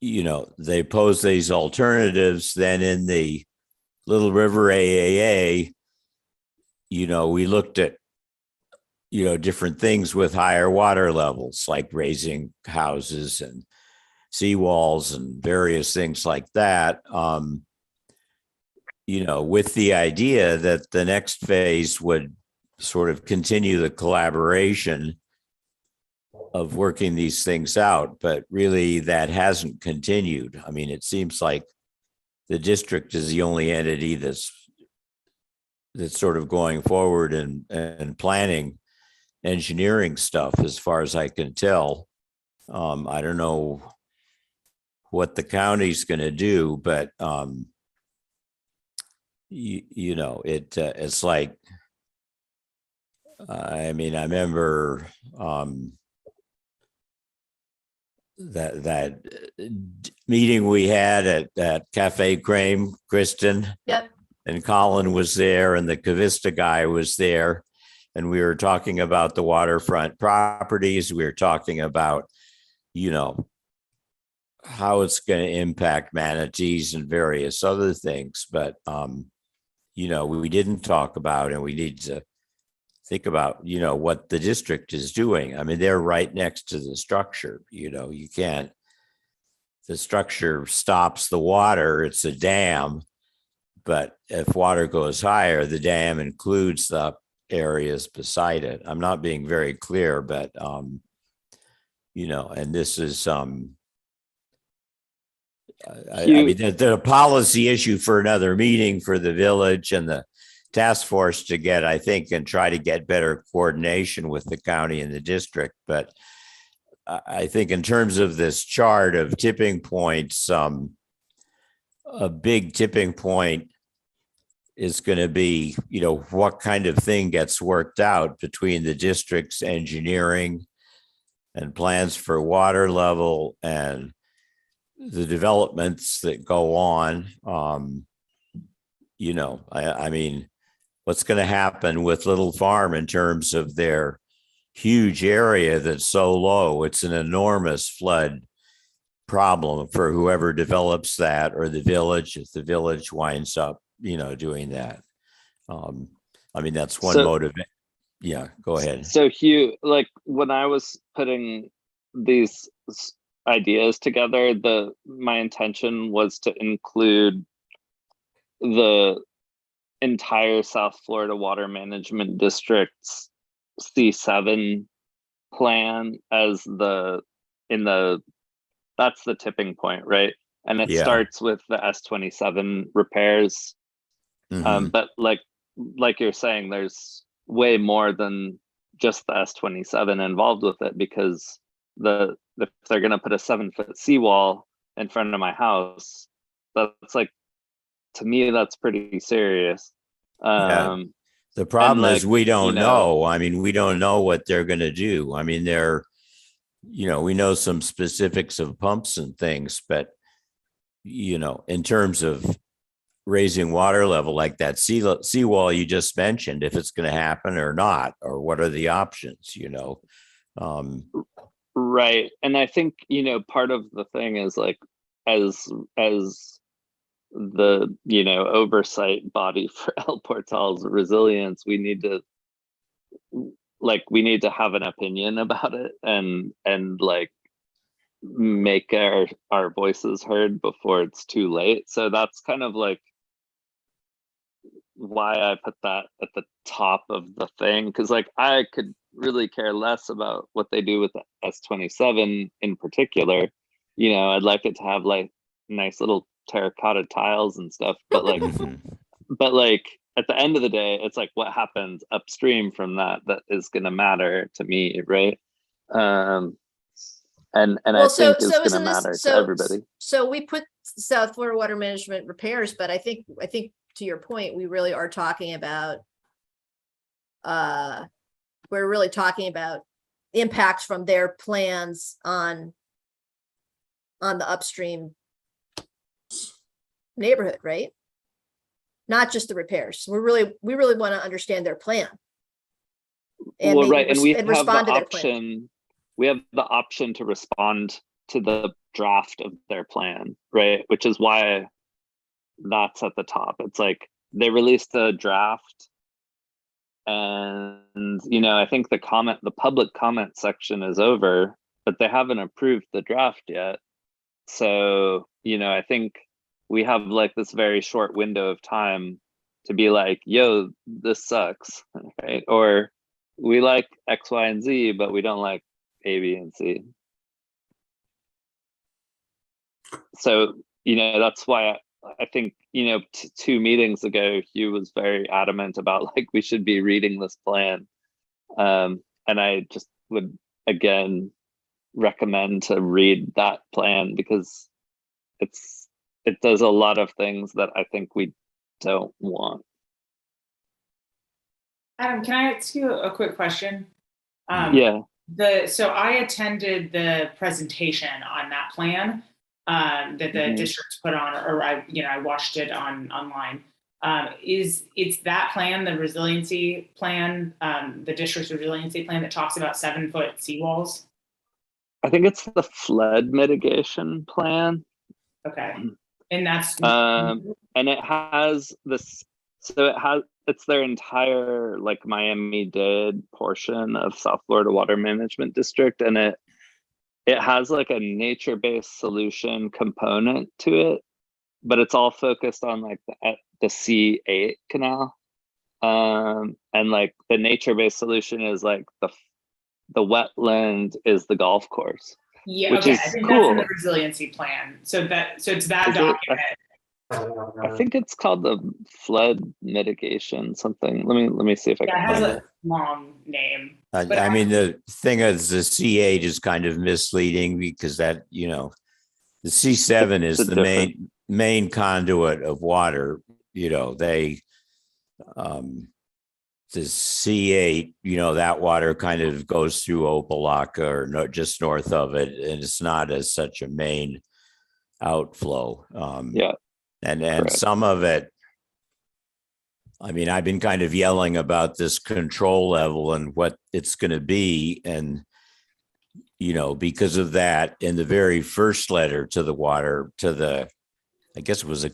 they pose these alternatives. Then in the Little River AAA, we looked at, different things with higher water levels, like raising houses and seawalls and various things like that. With the idea that the next phase would sort of continue the collaboration of working these things out, but really that hasn't continued. I mean, it seems like the district is the only entity that's sort of going forward and planning engineering stuff, as far as I can tell. I don't know what the county's going to do, but it's like, I mean, I remember that meeting we had at Cafe Creme, Kristen. Yep. And Colin was there, and the Cavista guy was there, and we were talking about the waterfront properties. We were talking about, how it's going to impact manatees and various other things. But, we didn't talk about, and we need to think about, what the district is doing. I mean, they're right next to the structure. You can't, the structure stops the water. It's a dam. But if water goes higher, the dam includes the areas beside it. I'm not being very clear, but, and this is, I mean, the policy issue for another meeting for the village and the task force to get, I think, and try to get better coordination with the county and the district. But I think in terms of this chart of tipping points, a big tipping point is going to be, what kind of thing gets worked out between the district's engineering and plans for water level and the developments that go on. I mean, what's going to happen with Little Farm in terms of their huge area that's so low? It's an enormous flood problem for whoever develops that, or the village, if the village winds up, doing that. I mean, that's one motive. Yeah, go ahead. So Hugh, like when I was putting these ideas together, my intention was to include the entire South Florida Water Management District's C7 plan as that's the tipping point, right? And it starts with the S27 repairs. But like you're saying, there's way more than just the S27 involved with it, because if they're going to put a 7-foot seawall in front of my house, that's like, to me, that's pretty serious. The problem is we don't know. I mean, we don't know what they're going to do. I mean, we know some specifics of pumps and things, but, in terms of raising water level, like that seawall you just mentioned, if it's going to happen or not, or what are the options, Right. And I think, part of the thing is like, as the, oversight body for El Portal's resilience, we need to have an opinion about it and like make our voices heard before it's too late. So that's kind of like why I put that at the top of the thing, because like I could really care less about what they do with the S27 in particular. I'd like it to have like nice little terracotta tiles and stuff, but like at the end of the day, it's like what happens upstream from that is going to matter to me, right? And I think it's going to matter to everybody. So we put South Florida Water Management repairs, but I think to your point, we really are talking about impacts from their plans on the upstream neighborhood, right? Not just the repairs. We really want to understand their plan. And we have the option. We have the option to respond to the draft of their plan, right? Which is why that's at the top. It's like they released a draft, and I think the public comment section is over, but they haven't approved the draft yet. So I think we have like this very short window of time to be like, yo, this sucks, right? Or we like X, Y, and Z, but we don't like A, B, and C. So, that's why I think, 2 meetings ago, Hugh was very adamant about like, we should be reading this plan. And I just would, again, recommend to read that plan, because it does a lot of things that I think we don't want. Adam, can I ask you a quick question? Yeah. So I attended the presentation on that plan that the districts put on, or I watched it online. It's that plan, the resiliency plan, the district's resiliency plan that talks about 7-foot seawalls? I think it's the flood mitigation plan. Okay. And that's and it has this, so it's their entire like Miami-Dade portion of South Florida Water Management District, and it has like a nature-based solution component to it, but it's all focused on like the C8 canal. And like the nature-based solution is like the wetland is the golf course. Yeah, which okay. is I think cool. That's in the resiliency plan. So it's that document. I think it's called the flood mitigation something. Let me see if I can find it. long name. But I mean, the thing is, the C8 is kind of misleading because that, you know, the C7 is It's a the different- main conduit of water. You know, the C8, you know, that water kind of goes through Opelika or no, just north of it, and it's not as such a main outflow. Yeah, and correct. some of it, I mean, I've been kind of yelling about this control level and what it's going to be, and you know, because of that, in the very first letter to the water, to the, I guess it was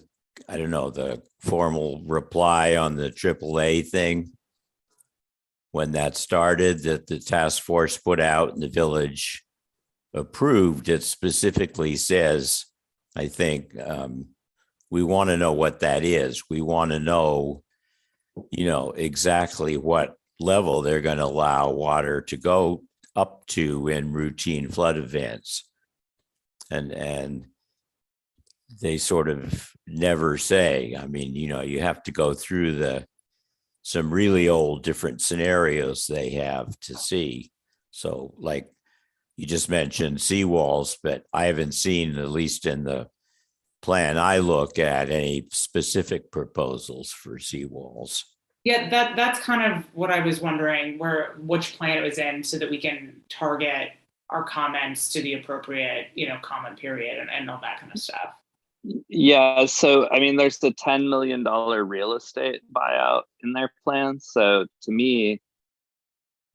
I don't know, the formal reply on the AAA thing, when that started, that the task force put out and the village approved, it specifically says, I think, we want to know what that is. We want to know, you know, exactly what level they're going to allow water to go up to in routine flood events. And they sort of never say. I mean, you know, you have to go through some really old different scenarios they have to see. So like you just mentioned seawalls, but I haven't seen, at least in the plan I look at, any specific proposals for seawalls. yeah, that's kind of what I was wondering, which plan it was in, so that we can target our comments to the appropriate, you know, comment period and all that kind of stuff. Yeah, so I mean, there's the $10 million real estate buyout in their plan. So to me,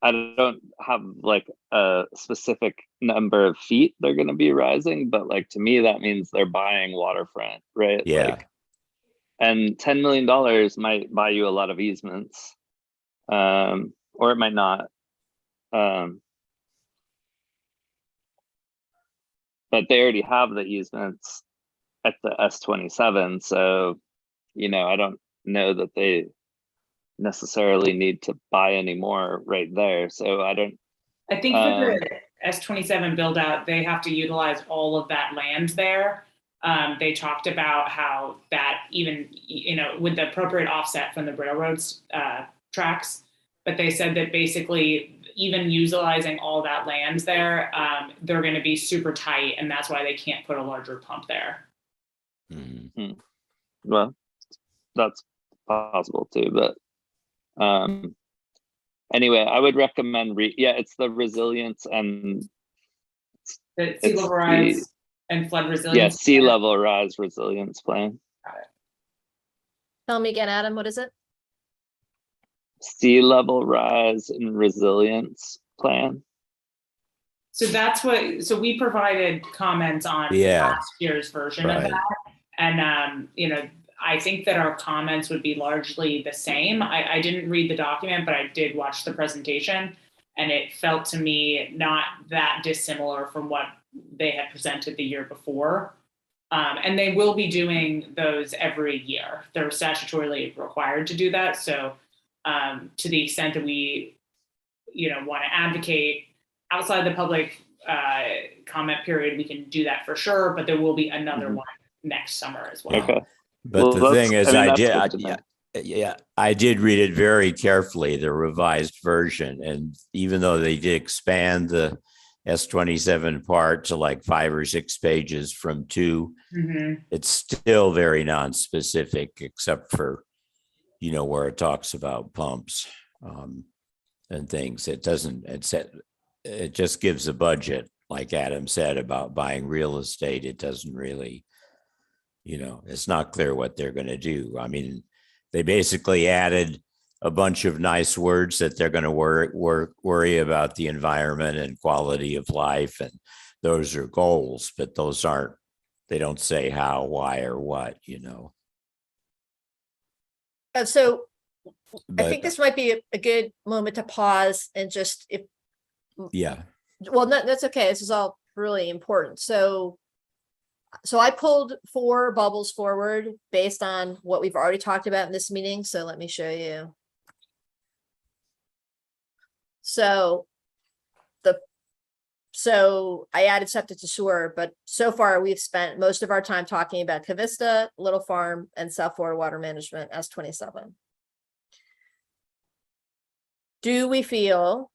I don't have like a specific number of feet they're going to be rising, but like to me, that means they're buying waterfront, right? Yeah. Like, and $10 million might buy you a lot of easements, or it might not. But they already have the easements at the S27, so you know, I don't know that they necessarily need to buy any more right there. So I think for the S27 build out, they have to utilize all of that land there. They talked about how that, even, you know, with the appropriate offset from the railroads tracks, but they said that basically even utilizing all that land there, they're going to be super tight, and that's why they can't put a larger pump there. Mm-hmm. Well, that's possible too, but anyway, I would recommend it's the resilience and the sea level rise and flood resilience. Yeah, sea level rise resilience plan. Got it. Tell me again, Adam, what is it? Sea level rise and resilience plan. So so we provided comments on last year's version of that. And, you know, I think that our comments would be largely the same. I didn't read the document, but I did watch the presentation, and it felt to me not that dissimilar from what they had presented the year before. And they will be doing those every year. They're statutorily required to do that. So to the extent that we, you know, want to advocate outside the public comment period, we can do that for sure, but there will be another one next summer as well. Okay. But the thing is, I did read it very carefully, the revised version. And even though they did expand the S27 part to like 5 or 6 pages from 2, it's still very non-specific, except for, you know, where it talks about pumps and things. It just gives a budget, like Adam said, about buying real estate. It doesn't really, you know, it's not clear what they're going to do. I mean, they basically added a bunch of nice words that they're going to worry about the environment and quality of life. And those are goals, but they don't say how, why, or what, you know. So I think this might be a good moment to pause and just well, that's okay. This is all really important. So I pulled 4 bubbles forward based on what we've already talked about in this meeting. So let me show you. So I added septic to sewer, but so far we've spent most of our time talking about Cavista, Little Farm, and South Florida Water Management S27. do we feel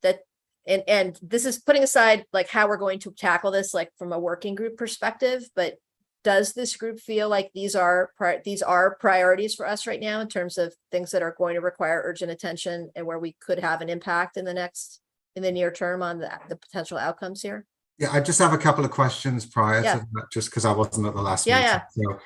that, and this is putting aside like how we're going to tackle this, like from a working group perspective, but does this group feel like these are priorities for us right now in terms of things that are going to require urgent attention and where we could have an impact in the near term on the potential outcomes here? Yeah, I just have a couple of questions prior Yeah. to that, just because I wasn't at the last Yeah, meeting.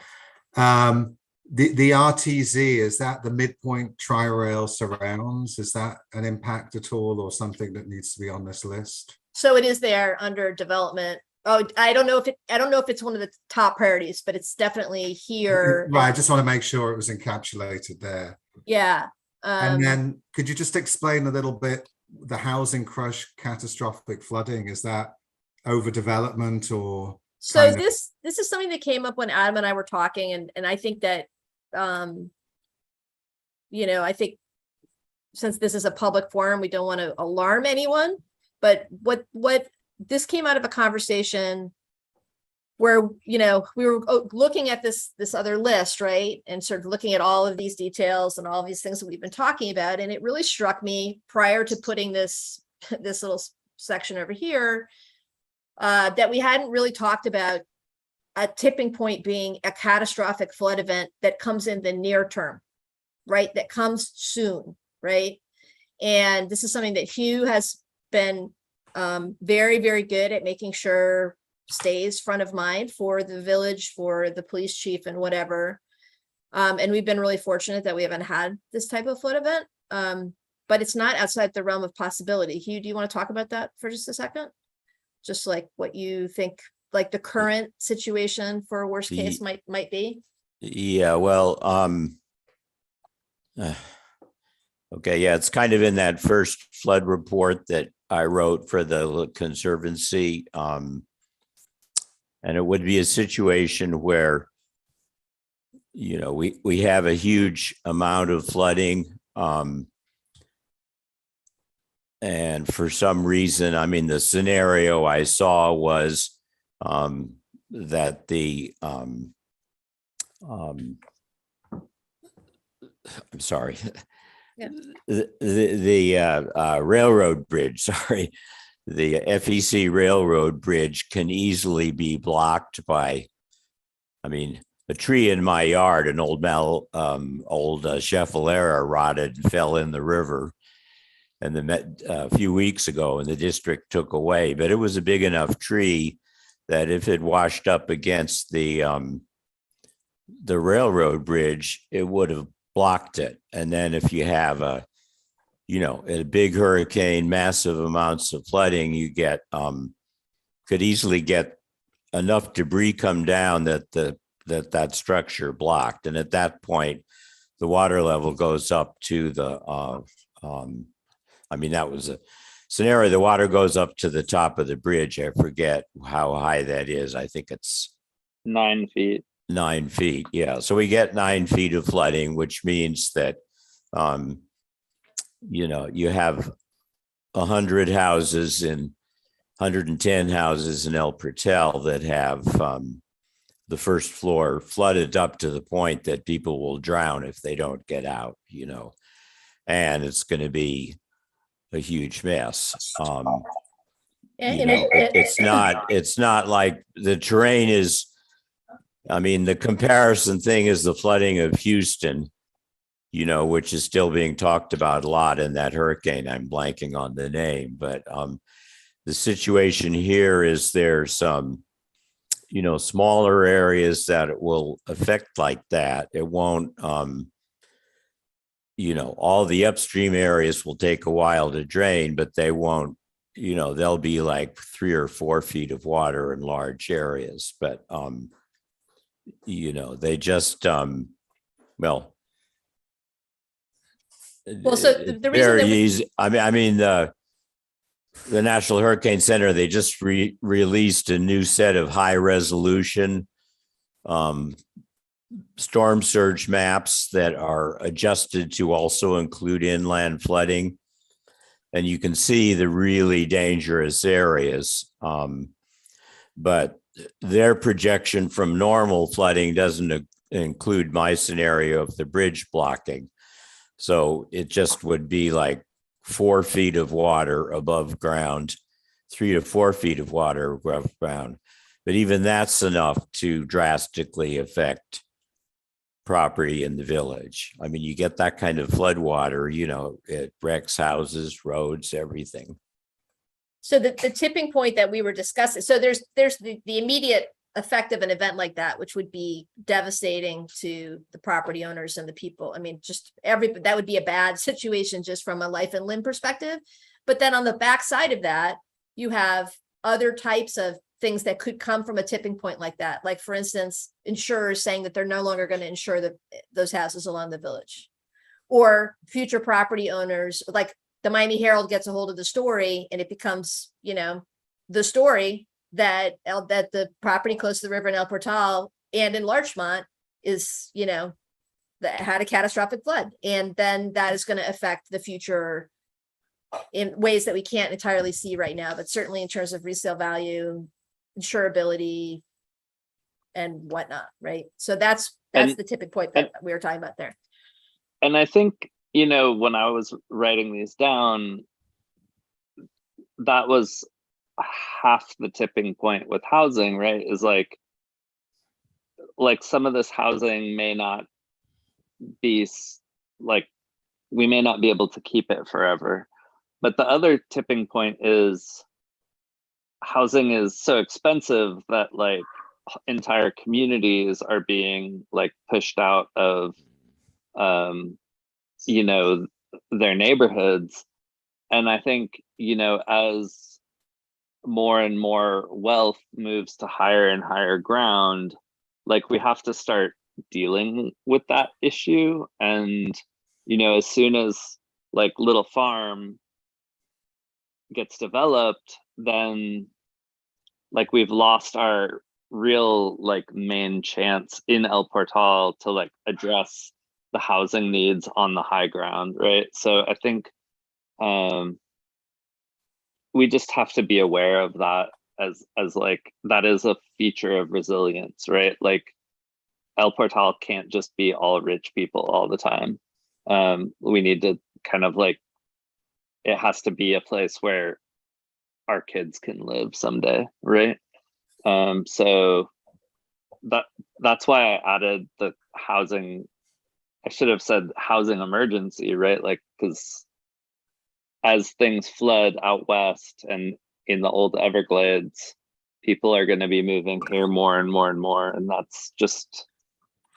So, the RTZ, is that the midpoint tri-rail surrounds? Is that an impact at all, or something that needs to be on this list? So it is there under development. Oh, I don't know if it's one of the top priorities, but it's definitely here. Right, I just want to make sure it was encapsulated there. Yeah. And then could you just explain a little bit the housing crush, catastrophic flooding? Is that overdevelopment or? So this is something that came up when Adam and I were talking, and I think that, I think since this is a public forum, we don't want to alarm anyone, but what this came out of a conversation where, we were looking at this other list, right? And sort of looking at all of these details and all of these things that we've been talking about. And it really struck me prior to putting this little section over here, that we hadn't really talked about a tipping point being a catastrophic flood event that comes in the near term, right? That comes soon, right? And this is something that Hugh has been very, very good at making sure stays front of mind for the village, for the police chief and whatever. And we've been really fortunate that we haven't had this type of flood event, but it's not outside the realm of possibility. Hugh, do you want to talk about that for just a second? Just like what you think, like the current situation for a worst case might be? Yeah, well, okay, yeah, it's kind of in that first flood report that I wrote for the Conservancy. And it would be a situation where, we have a huge amount of flooding. And for some reason, the scenario I saw was that I'm sorry, Yeah. the railroad bridge, sorry, the FEC railroad bridge can easily be blocked by, a tree in my yard, an old Chevrolet rotted and fell in the river. And a few weeks ago, and the district took away, but it was a big enough tree that if it washed up against the railroad bridge, it would have blocked it. And then if you have a big hurricane, massive amounts of flooding, you could easily get enough debris come down that structure blocked. And at that point, the water level goes up to that was a scenario. The water goes up to the top of the bridge. I forget how high that is. I think it's 9 feet. 9 feet. Yeah. So we get 9 feet of flooding, which means that, you have 100 houses and 110 houses in El Pretel that have the first floor flooded up to the point that people will drown if they don't get out, and it's going to be a huge mess. It's not like the terrain is, the comparison thing is the flooding of Houston, which is still being talked about a lot in that hurricane. I'm blanking on the name, but the situation here is there's some, smaller areas that it will affect like that. It won't, all the upstream areas will take a while to drain, but they won't, there'll be like 3 or 4 feet of water in large areas, but, they just, so the reason that the National Hurricane Center, they just released a new set of high resolution storm surge maps that are adjusted to also include inland flooding. And you can see the really dangerous areas. But their projection from normal flooding doesn't include my scenario of the bridge blocking. So it just would be like 4 feet of water above ground, 3 to 4 feet of water above ground. But even that's enough to drastically affect property in the village. I mean, you get that kind of flood water, it wrecks houses, roads, everything. So the tipping point that we were discussing, so there's the immediate effect of an event like that, which would be devastating to the property owners and the people. I mean, that would be a bad situation just from a life and limb perspective. But then on the backside of that, you have other types of things that could come from a tipping point like that. Like, for instance, insurers saying that they're no longer going to insure those houses along the village, or future property owners, like the Miami Herald gets a hold of the story and it becomes, the story that the property close to the river in El Portal and in Larchmont is, that had a catastrophic flood. And then that is going to affect the future in ways that we can't entirely see right now, but certainly in terms of resale value, insurability, and whatnot, right? So that's the tipping point that we were talking about there. And I think, when I was writing these down, that was half the tipping point with housing, right? Is like some of this housing may not be we may not be able to keep it forever. But the other tipping point is housing is so expensive that entire communities are being pushed out of their neighborhoods. And I think as more and more wealth moves to higher and higher ground, we have to start dealing with that issue. And as soon as Little Farm gets developed, then we've lost our real main chance in El Portal to address the housing needs on the high ground, right? So I think we just have to be aware of that as that is a feature of resilience, right? El Portal can't just be all rich people all the time. We need to kind of it has to be a place where our kids can live someday, right? So that's why I added the housing. I should have said housing emergency, right? Because as things flood out west and in the old Everglades, people are going to be moving here more and more and more. And that's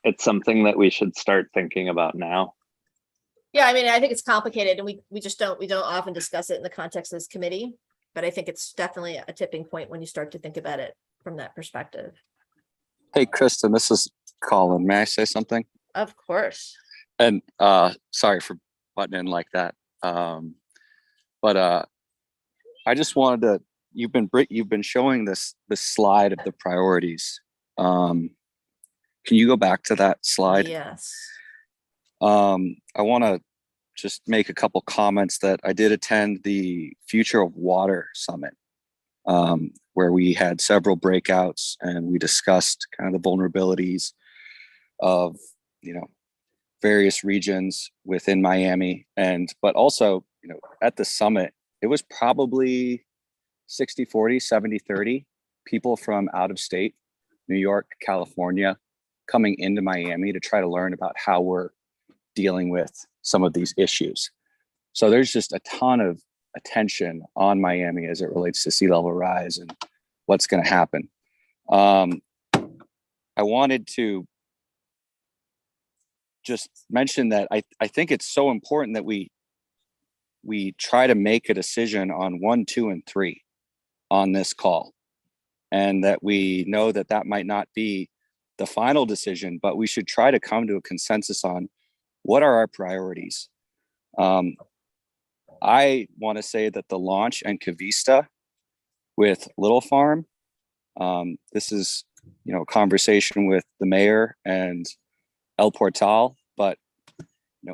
it's something that we should start thinking about now. Yeah, I mean, I think it's complicated, and we don't often discuss it in the context of this committee, but I think it's definitely a tipping point when you start to think about it from that perspective. Hey, Kristen, this is Colin. May I say something? Of course. And sorry for butting in like that. But I just wanted to. You've been showing this slide of the priorities. Can you go back to that slide? Yes. I want to just make a couple comments that I did attend the Future of Water Summit, where we had several breakouts and we discussed kind of the vulnerabilities of, various regions within Miami. But also, at the summit, it was probably 60-40, 70-30 people from out of state, New York, California, coming into Miami to try to learn about how we're dealing with some of these issues. So there's just a ton of attention on Miami as it relates to sea level rise and what's going to happen. I wanted to just mention that I think it's so important that we try to make a decision on 1, 2, and 3 on this call, and that we know that might not be the final decision, but we should try to come to a consensus on what are our priorities. I want to say that the launch and Cavista with Little Farm, this is a conversation with the mayor and El Portal, but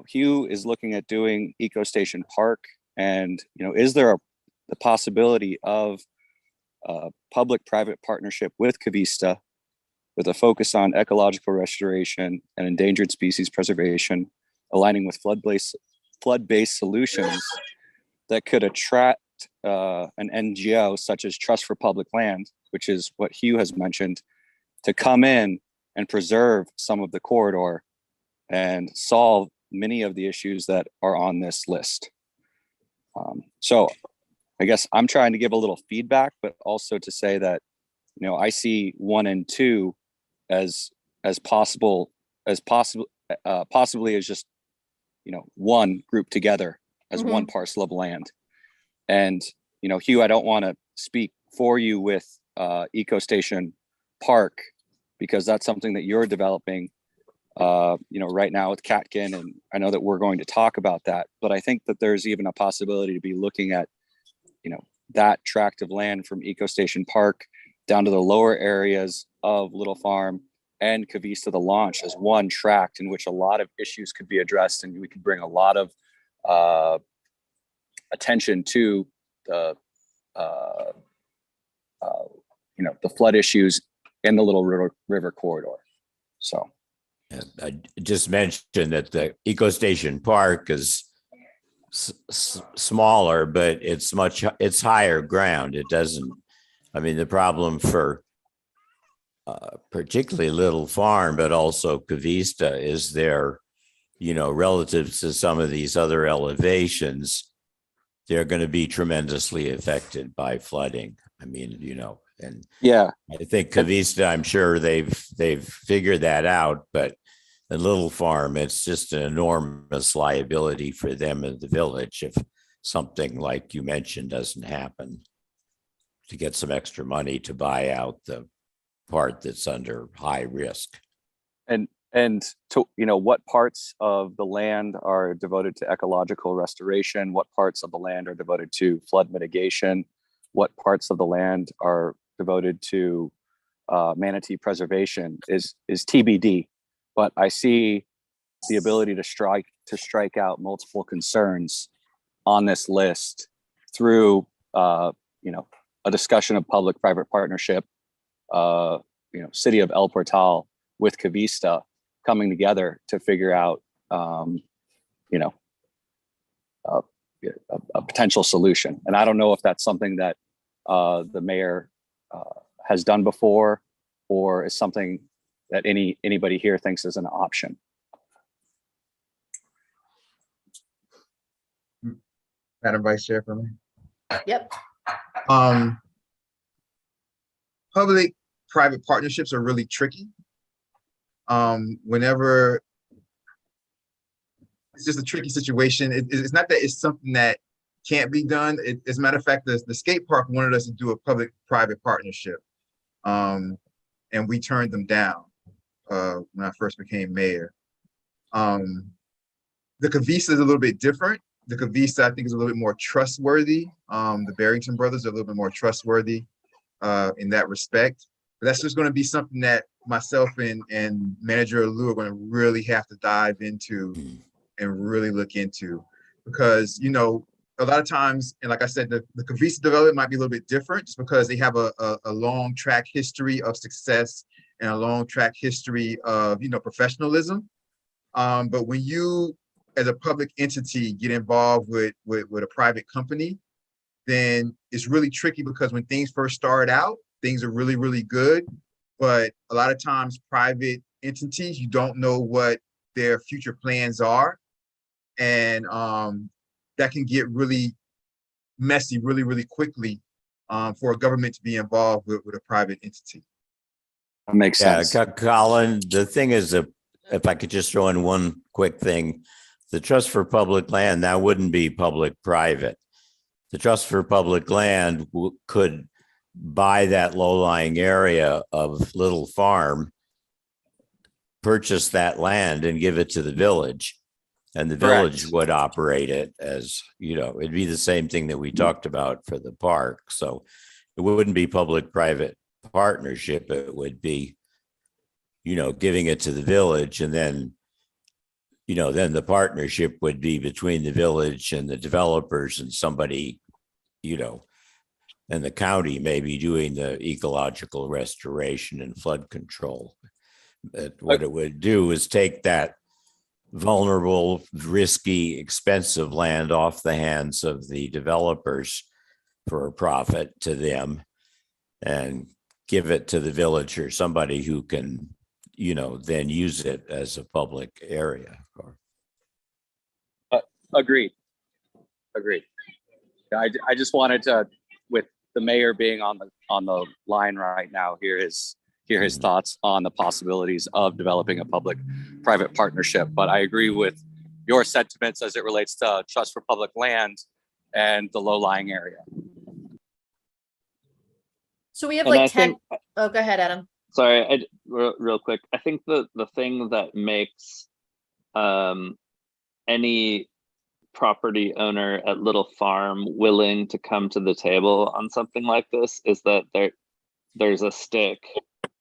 Hugh is looking at doing Eco Station Park, and is there the possibility of a public-private partnership with Cavista with a focus on ecological restoration and endangered species preservation, aligning with flood-based solutions that could attract an NGO such as Trust for Public Land, which is what Hugh has mentioned, to come in and preserve some of the corridor and solve many of the issues that are on this list. So I guess I'm trying to give a little feedback, but also to say that, you know, I see 1 and 2 as possibly as just, you know, one group together as one parcel of land. And, you know, Hugh, I don't want to speak for you with Eco Station Park, because that's something that you're developing, you know, right now with Catkin. And I know that we're going to talk about that, but I think that there's even a possibility to be looking at, you know, that tract of land from Eco Station Park down to the lower areas of Little Farm and Cavista the Launch as one tract in which a lot of issues could be addressed, and we could bring a lot of attention to the you know, the flood issues in the Little River corridor. So I just mentioned that the Eco Station Park is smaller, but it's higher ground. It doesn't, I mean, the problem for particularly Little Farm, but also Cavista, is there, you know, relative to some of these other elevations, they're going to be tremendously affected by flooding. I mean, you know, and yeah, I think Cavista, I'm sure they've figured that out, but in Little Farm, it's just an enormous liability for them in the village if something like you mentioned doesn't happen, to get some extra money to buy out the part that's under high risk. And to, you know, what parts of the land are devoted to ecological restoration, what parts of the land are devoted to flood mitigation, what parts of the land are devoted to manatee preservation is TBD. But I see the ability to strike out multiple concerns on this list through you know, a discussion of public-private partnership, you know, City of El Portal with Cavista coming together to figure out, you know, a potential solution. And I don't know if that's something that the mayor has done before, or is something that anybody here thinks is an option. Madam Vice Chair, for me. Yep. Public-private partnerships are really tricky. Whenever it's just a tricky situation, it's not that it's something that can't be done. As a matter of fact, the skate park wanted us to do a public-private partnership, and we turned them down when I first became mayor. The Cavista is a little bit different. The Cavista, I think, is a little bit more trustworthy. The Barrington brothers are a little bit more trustworthy in that respect. But that's just going to be something that myself and Manager Lou are going to really have to dive into and really look into, because, you know, a lot of times, and like I said, the Cavista development might be a little bit different just because they have a long track history of success and a long track history of, you know, professionalism. But when you, as a public entity, get involved with a private company, then it's really tricky, because when things first start out, things are really, really good. But a lot of times private entities, you don't know what their future plans are. And that can get really messy really, really quickly for a government to be involved with a private entity. That makes sense. Colin, the thing is, if I could just throw in one quick thing, the Trust for Public Land, that wouldn't be public-private. The Trust for Public Land could buy that low-lying area of Little Farm, purchase that land and give it to the village. And the village Correct. would operate it as, you know, it'd be the same thing that we talked about for the park. So it wouldn't be public-private partnership. It would be, you know, giving it to the village, and then, you know, then the partnership would be between the village and the developers and somebody, you know, and the county may be doing the ecological restoration and flood control. But what it would do is take that vulnerable, risky, expensive land off the hands of the developers for a profit to them and give it to the village or somebody who can, then use it as a public area. Agreed. I just wanted to, with the mayor being on the line right now, hear his thoughts on the possibilities of developing a public-private partnership. But I agree with your sentiments as it relates to trust for public land and the low-lying area. So we have like 10. Oh, go ahead, Adam. Sorry, real quick. I think the thing that makes any property owner at Little Farm willing to come to the table on something like this is that there's a stick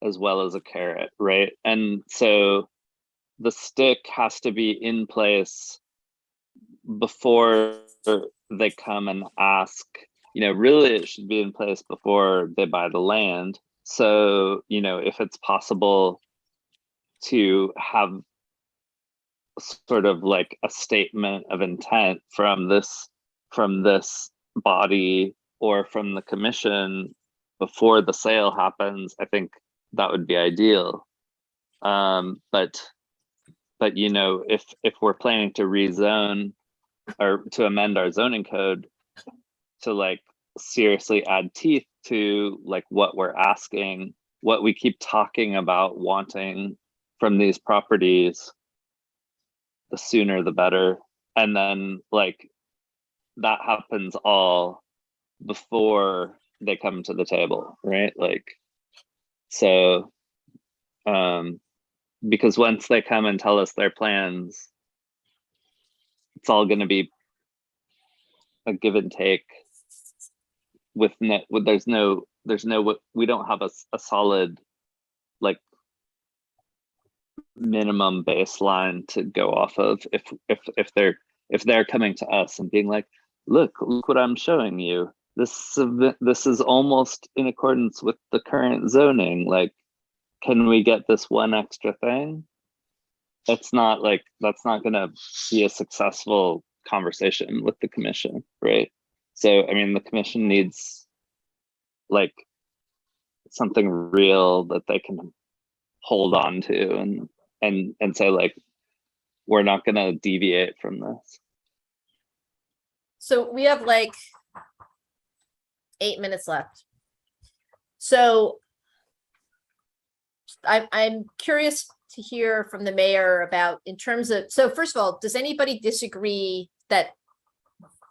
as well as a carrot, right? And so the stick has to be in place before they come and ask. Really it should be in place before they buy the land. So, if it's possible to have sort of like a statement of intent from this body or from the commission before the sale happens, I think that would be ideal. But if we're planning to rezone or to amend our zoning code to like seriously add teeth to like what we're asking, what we keep talking about wanting from these properties, the sooner the better. And then like that happens all before they come to the table, right? Like, so because once they come and tell us their plans, it's all going to be a give and take with there's no we don't have a solid like minimum baseline to go off of if they're coming to us and being like, look what I'm showing you, this is almost in accordance with the current zoning, like can we get this one extra thing? That's not going to be a successful conversation with the commission, right? So I mean the commission needs like something real that they can hold on to and say like, we're not going to deviate from this. So we have like 8 minutes left. So I'm curious to hear from the mayor about in terms of, so first of all, does anybody disagree that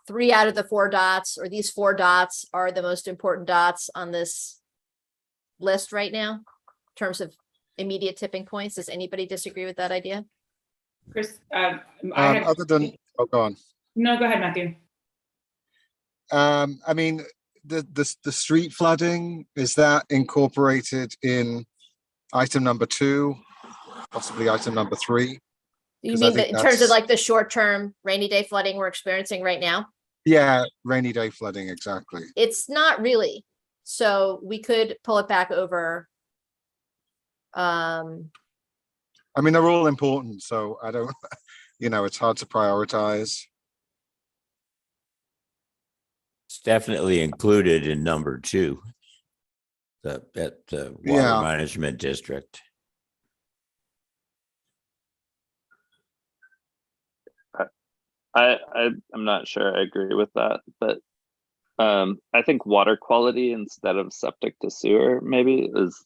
3 out of the 4 dots or these 4 dots are the most important dots on this list right now in terms of immediate tipping points? Does anybody disagree with that idea? Chris, Other than, oh, go on. No, go ahead, Matthew. I mean, the street flooding, is that incorporated in item number 2, possibly item number 3? You mean in terms of like the short-term rainy day flooding we're experiencing right now? Yeah, rainy day flooding, exactly. It's not really. So we could pull it back over. I mean, they're all important, so I don't, it's hard to prioritize. It's definitely included in number 2, the water management district. I'm not sure I agree with that, but I think water quality instead of septic to sewer maybe is.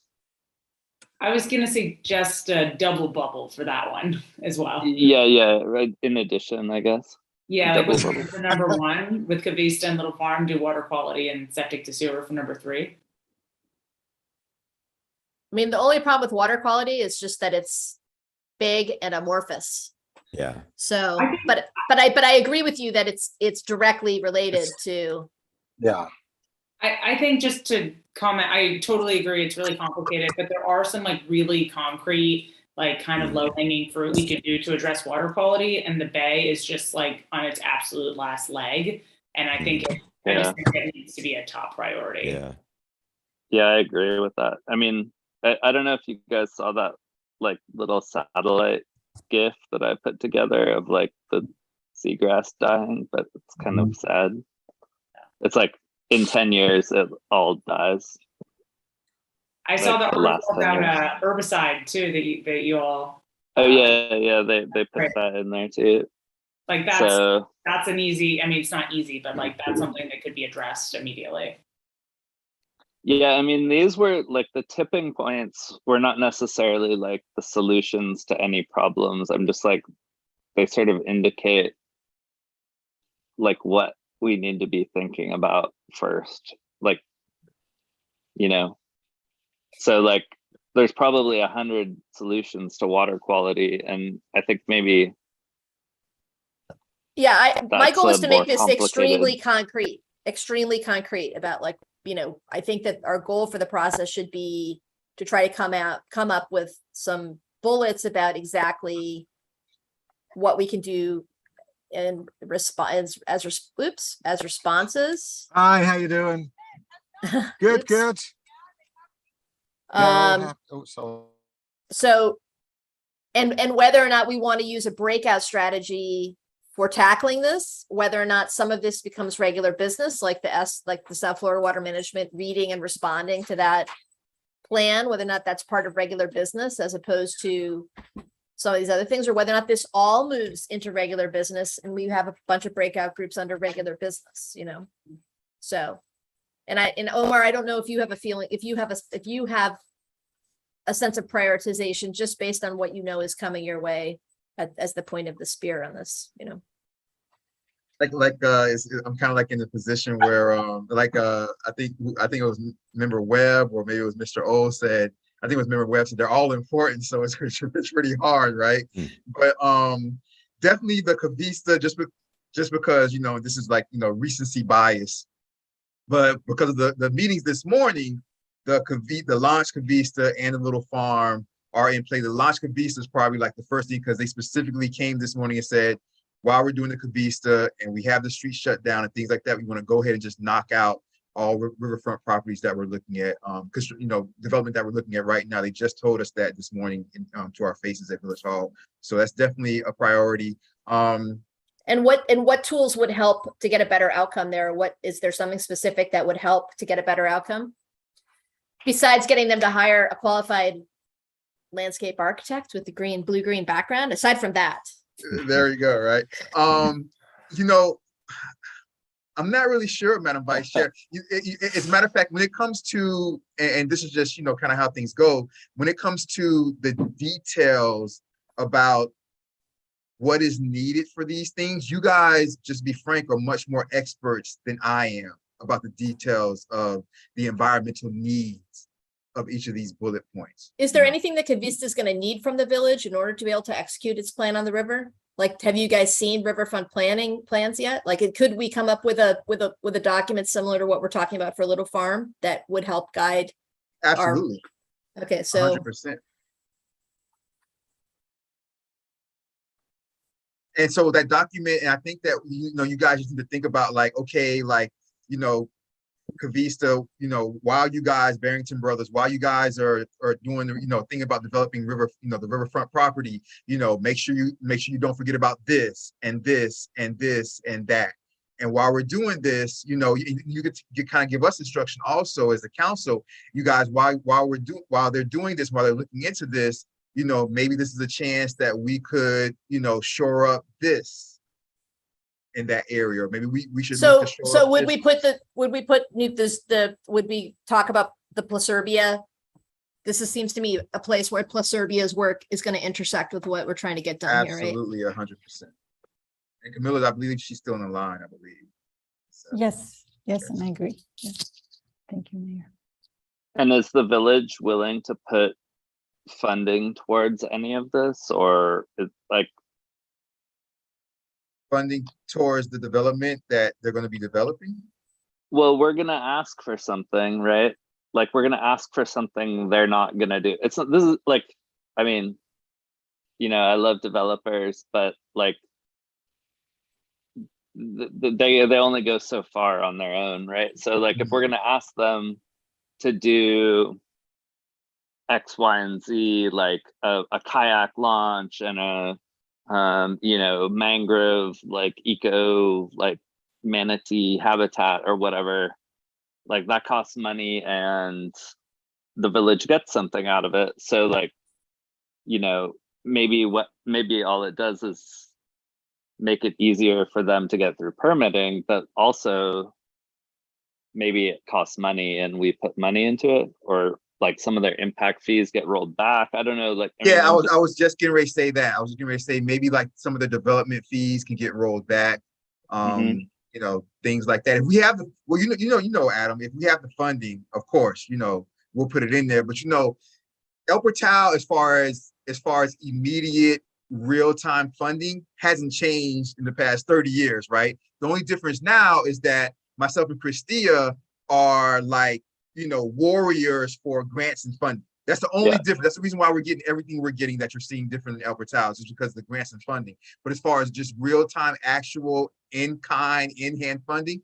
I was gonna suggest a double bubble for that one as well. Yeah, right. In addition, I guess. Yeah, like for number 1 with Cavista and Little Farm, do water quality and septic to sewer for number 3. I mean, the only problem with water quality is just that it's big and amorphous. Yeah. So, but I agree with you that it's directly related to. Yeah. I think just to comment, I totally agree. It's really complicated, but there are some like really concrete, like kind of low hanging fruit we could do to address water quality. And the bay is just like on its absolute last leg. And I think I just think it needs to be a top priority. Yeah, I agree with that. I mean, I don't know if you guys saw that like little satellite GIF that I put together of like the seagrass dying, but it's kind of sad. It's like in 10 years it all dies. I saw Like the the last article 10 about years. herbicide too that you all. Oh yeah, they put Right. that in there too. Like that's an easy. I mean, it's not easy, but like that's something that could be addressed immediately. Yeah, I mean, these were like the tipping points were not necessarily like the solutions to any problems. I'm just like, they sort of indicate like what we need to be thinking about first. Like, you know, so like there's probably 100 solutions to water quality. And I think maybe Yeah, my goal is to make this complicated. extremely concrete about like, you know, I think that our goal for the process should be to try to come up with some bullets about exactly what we can do in response as responses. Hi, how you doing? Good, Oops. good. So, and whether or not we want to use a breakout strategy for tackling this, whether or not some of this becomes regular business, like the South Florida Water Management reading and responding to that plan, whether or not that's part of regular business as opposed to some of these other things, or whether or not this all moves into regular business and we have a bunch of breakout groups under regular business, you know? So, and Omar, I don't know if you have a feeling, if you have a sense of prioritization just based on what you know is coming your way as the point of the spear on this, you know? I'm kind of like in the position where I think it was Member Webb or maybe it was Mr. O said, I think it was Member Webb said they're all important, so it's pretty hard, right? But definitely the Cavista, just because, you know, this is like, you know, recency bias, but because of the meetings this morning, the launch Cavista and the little farm are in play. The launch Cavista is probably like the first thing because they specifically came this morning and said, while we're doing the Cavista and we have the street shut down and things like that, we want to go ahead and just knock out all riverfront properties that we're looking at. Because, you know, development that we're looking at right now, they just told us that this morning to our faces at Village Hall. So that's definitely a priority. And what tools would help to get a better outcome there? Is there something specific that would help to get a better outcome? Besides getting them to hire a qualified landscape architect with the blue-green background, aside from that. There you go, right? You know, I'm not really sure, Madam Vice Chair. As a matter of fact, when it comes to, and this is just, you know, kind of how things go, when it comes to the details about what is needed for these things, you guys, just be frank, are much more experts than I am about the details of the environmental needs of each of these bullet points. Is there anything that Cavista is going to need from the village in order to be able to execute its plan on the river? Like, have you guys seen riverfront plans yet? Like, could we come up with a document similar to what we're talking about for Little Farm that would help guide? Absolutely. Okay, so 100%. And so that document, and I think that, you know, you guys just need to think about like, okay, like, you know, Cavista, you know, while you guys, Barrington Brothers, while you guys are doing, you know, thinking about developing the riverfront property, you know, make sure you don't forget about this and this and this and that. And while we're doing this, you know, you kind of give us instruction also as the council, you guys, while they're doing this, while they're looking into this, you know, maybe this is a chance that we could, you know, shore up this in that area, or maybe we should. So would we talk about the Placerbia? This seems to me a place where Placerbia's work is going to intersect with what we're trying to get done here, right? Absolutely, 100%. And Camilla, I believe she's still in the line, I believe. So, yes, and I agree. Yes. Thank you, Mayor. And is the village willing to put funding towards any of this, or is like funding towards the development that they're going to be developing? Well, we're going to ask for something, right? Like, we're going to ask for something they're not going to do. This is like, I mean, you know, I love developers, but like they only go so far on their own, right? So like, if we're going to ask them to do X, Y, and Z, like a kayak launch and a mangrove like eco like manatee habitat or whatever, like that costs money and the village gets something out of it. So like, maybe all it does is make it easier for them to get through permitting, but also maybe it costs money and we put money into it, or like some of their impact fees get rolled back. I don't know. Like, I was just getting ready to say that. I was getting ready to say maybe like some of the development fees can get rolled back. Things like that. If we have Adam, if we have the funding, of course, we'll put it in there. But El Portal, as far as immediate real-time funding, hasn't changed in the past 30 years, right? The only difference now is that myself and Christia are like, warriors for grants and funding. That's the only difference. That's the reason why we're getting everything we're getting that you're seeing different in El Portal, is because of the grants and funding. But as far as just real-time, actual in-kind, in-hand funding,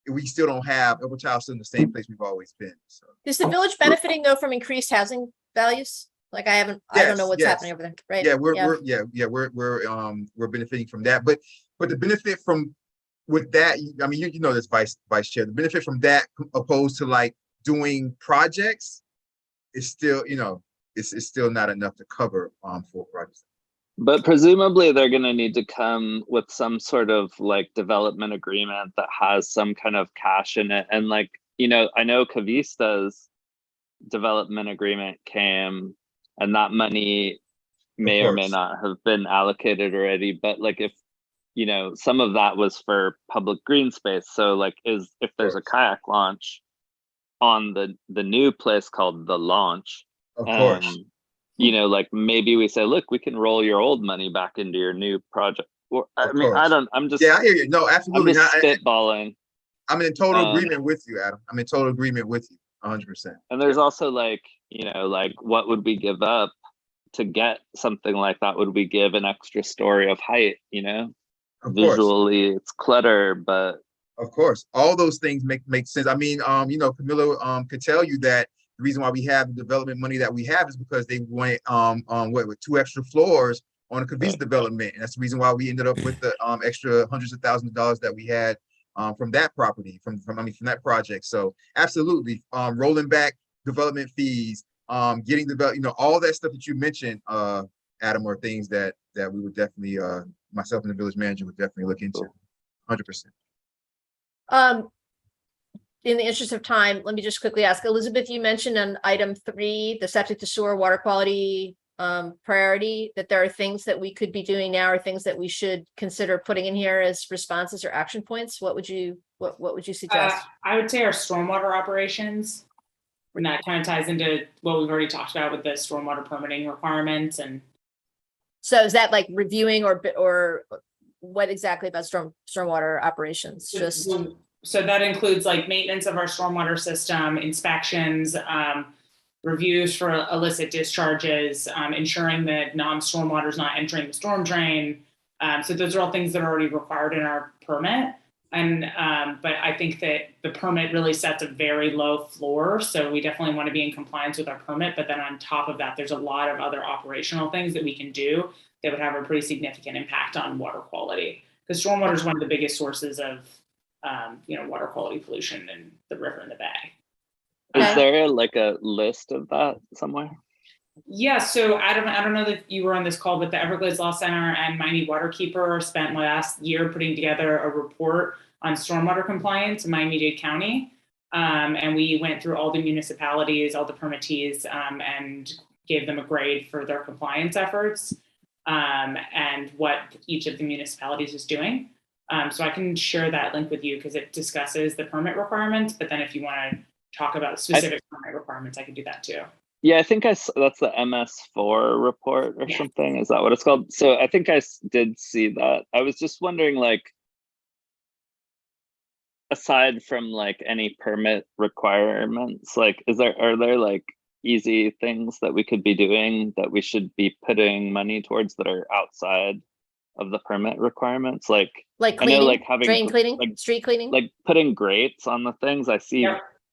we still don't have. El Portal is still in the same place we've always been. So. Is the village benefiting though from increased housing values? Like I don't know what's happening over there, right? Yeah, we're benefiting from that. But the benefit from with that, I mean, this vice chair, the benefit from that opposed to like doing projects is still, it's still not enough to cover full projects. But presumably they're going to need to come with some sort of like development agreement that has some kind of cash in it. And like, I know Cavista's development agreement came and that money may or may not have been allocated already. But like if, some of that was for public green space. So like if there's a kayak launch on the new place called The Launch, of course. Like maybe we say, look, we can roll your old money back into your new project. Or, I hear you. No, absolutely. I'm just spitballing. I'm in total agreement with you, Adam. I'm in total agreement with you, 100%. And there's also like, like what would we give up to get something like that? Would we give an extra story of height, Visually it's clutter, but of course, all those things make sense. I mean, Camilla could tell you that the reason why we have the development money that we have is because they went with 2 extra floors on a Cavista development, and that's the reason why we ended up with the extra hundreds of thousands of dollars that we had from that property, from that project. So absolutely, rolling back development fees, getting all that stuff that you mentioned, Adam, are things that we would definitely, myself and the village manager would definitely look into, 100%. In the interest of time, let me just quickly ask Elizabeth, you mentioned on item 3, the septic to sewer water quality priority, that there are things that we could be doing now or things that we should consider putting in here as responses or action points. What would you suggest? I would say our stormwater operations, and that kind of ties into what we've already talked about with the stormwater permitting requirements. And so is that like reviewing or what exactly about stormwater operations? So that includes like maintenance of our stormwater system, inspections, reviews for illicit discharges, ensuring that non-stormwater is not entering the storm drain. So those are all things that are already required in our permit. And but I think that the permit really sets a very low floor. So we definitely want to be in compliance with our permit. But then on top of that, there's a lot of other operational things that we can do that would have a pretty significant impact on water quality. Because stormwater is one of the biggest sources of water quality pollution in the river and the bay. Is there like a list of that somewhere? Yeah, so Adam, I don't know that you were on this call, but the Everglades Law Center and Miami Waterkeeper spent last year putting together a report on stormwater compliance in Miami-Dade County. And we went through all the municipalities, all the permittees, and gave them a grade for their compliance efforts and what each of the municipalities is doing. So I can share that link with you because it discusses the permit requirements, but then if you want to talk about specific permit requirements, I can do that too. Yeah, I think that's the MS4 report or something. Is that what it's called? So I think I did see that. I was just wondering, like, aside from like any permit requirements, like, are there like easy things that we could be doing that we should be putting money towards that are outside of the permit requirements? Like cleaning, I know, like having drain cleaning, like street cleaning, like putting grates on the things. I see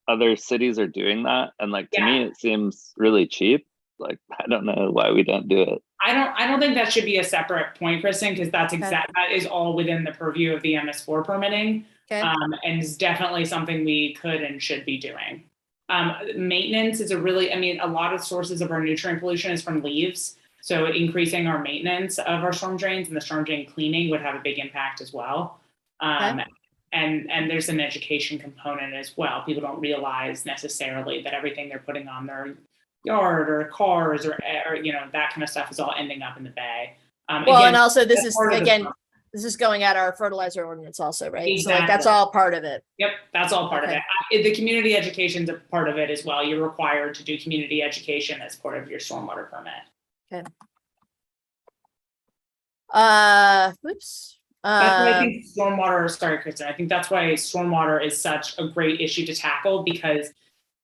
other cities are doing that, and like to me it seems really cheap. Like, I don't know why we don't do it. I don't think that should be a separate point, Kristen, because that is all within the purview of the MS4 permitting. Okay. And is definitely something we could and should be doing. Maintenance is a lot of sources of our nutrient pollution is from leaves. So increasing our maintenance of our storm drains and the storm drain cleaning would have a big impact as well. And there's an education component as well. People don't realize necessarily that everything they're putting on their yard or cars or that kind of stuff is all ending up in the bay. And also this is going at our fertilizer ordinance also, right? Exactly. So like that's all part of it. Yep, that's all part of it. The community education's a part of it as well. You're required to do community education as part of your stormwater permit. Okay. Oops. That's why I think stormwater, sorry, Kristen, I think that's why stormwater is such a great issue to tackle, because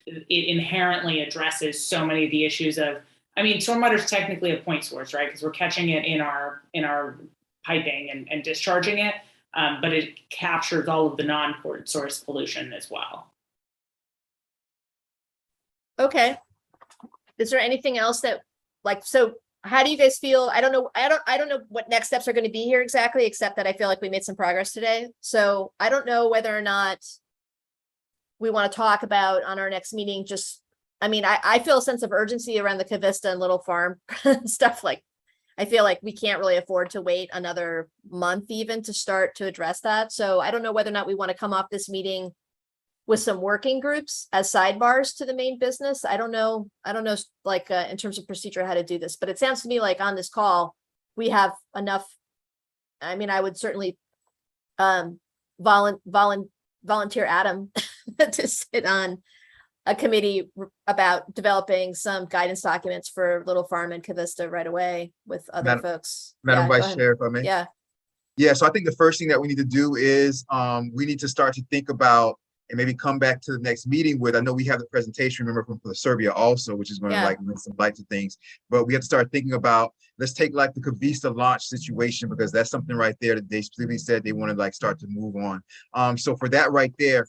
it inherently addresses so many of the issues of, stormwater is technically a point source, right? Because we're catching it in our piping and discharging it, but it captures all of the non-point source pollution as well. Okay. Is there anything else that, so how do you guys feel? I don't know what next steps are going to be here exactly, except that I feel like we made some progress today. So I don't know whether or not we want to talk about on our next meeting. I feel a sense of urgency around the Cavista and Little Farm stuff. I feel like we can't really afford to wait another month even to start to address that. So I don't know whether or not we want to come off this meeting with some working groups as sidebars to the main business. I don't know, in terms of procedure, how to do this, but it sounds to me like on this call, we have enough. I would certainly volunteer Adam to sit on a committee about developing some guidance documents for Little Farm and Cavista right away with other folks. Madam Vice Chair, if I may. Yeah. So I think the first thing that we need to do is we need to start to think about and maybe come back to the next meeting with, I know we have the presentation, remember, from Serbia also, which is going to bring some light to things, but we have to start thinking about, let's take the Cavista launch situation, because that's something right there that they specifically said they want to start to move on. So for that right there,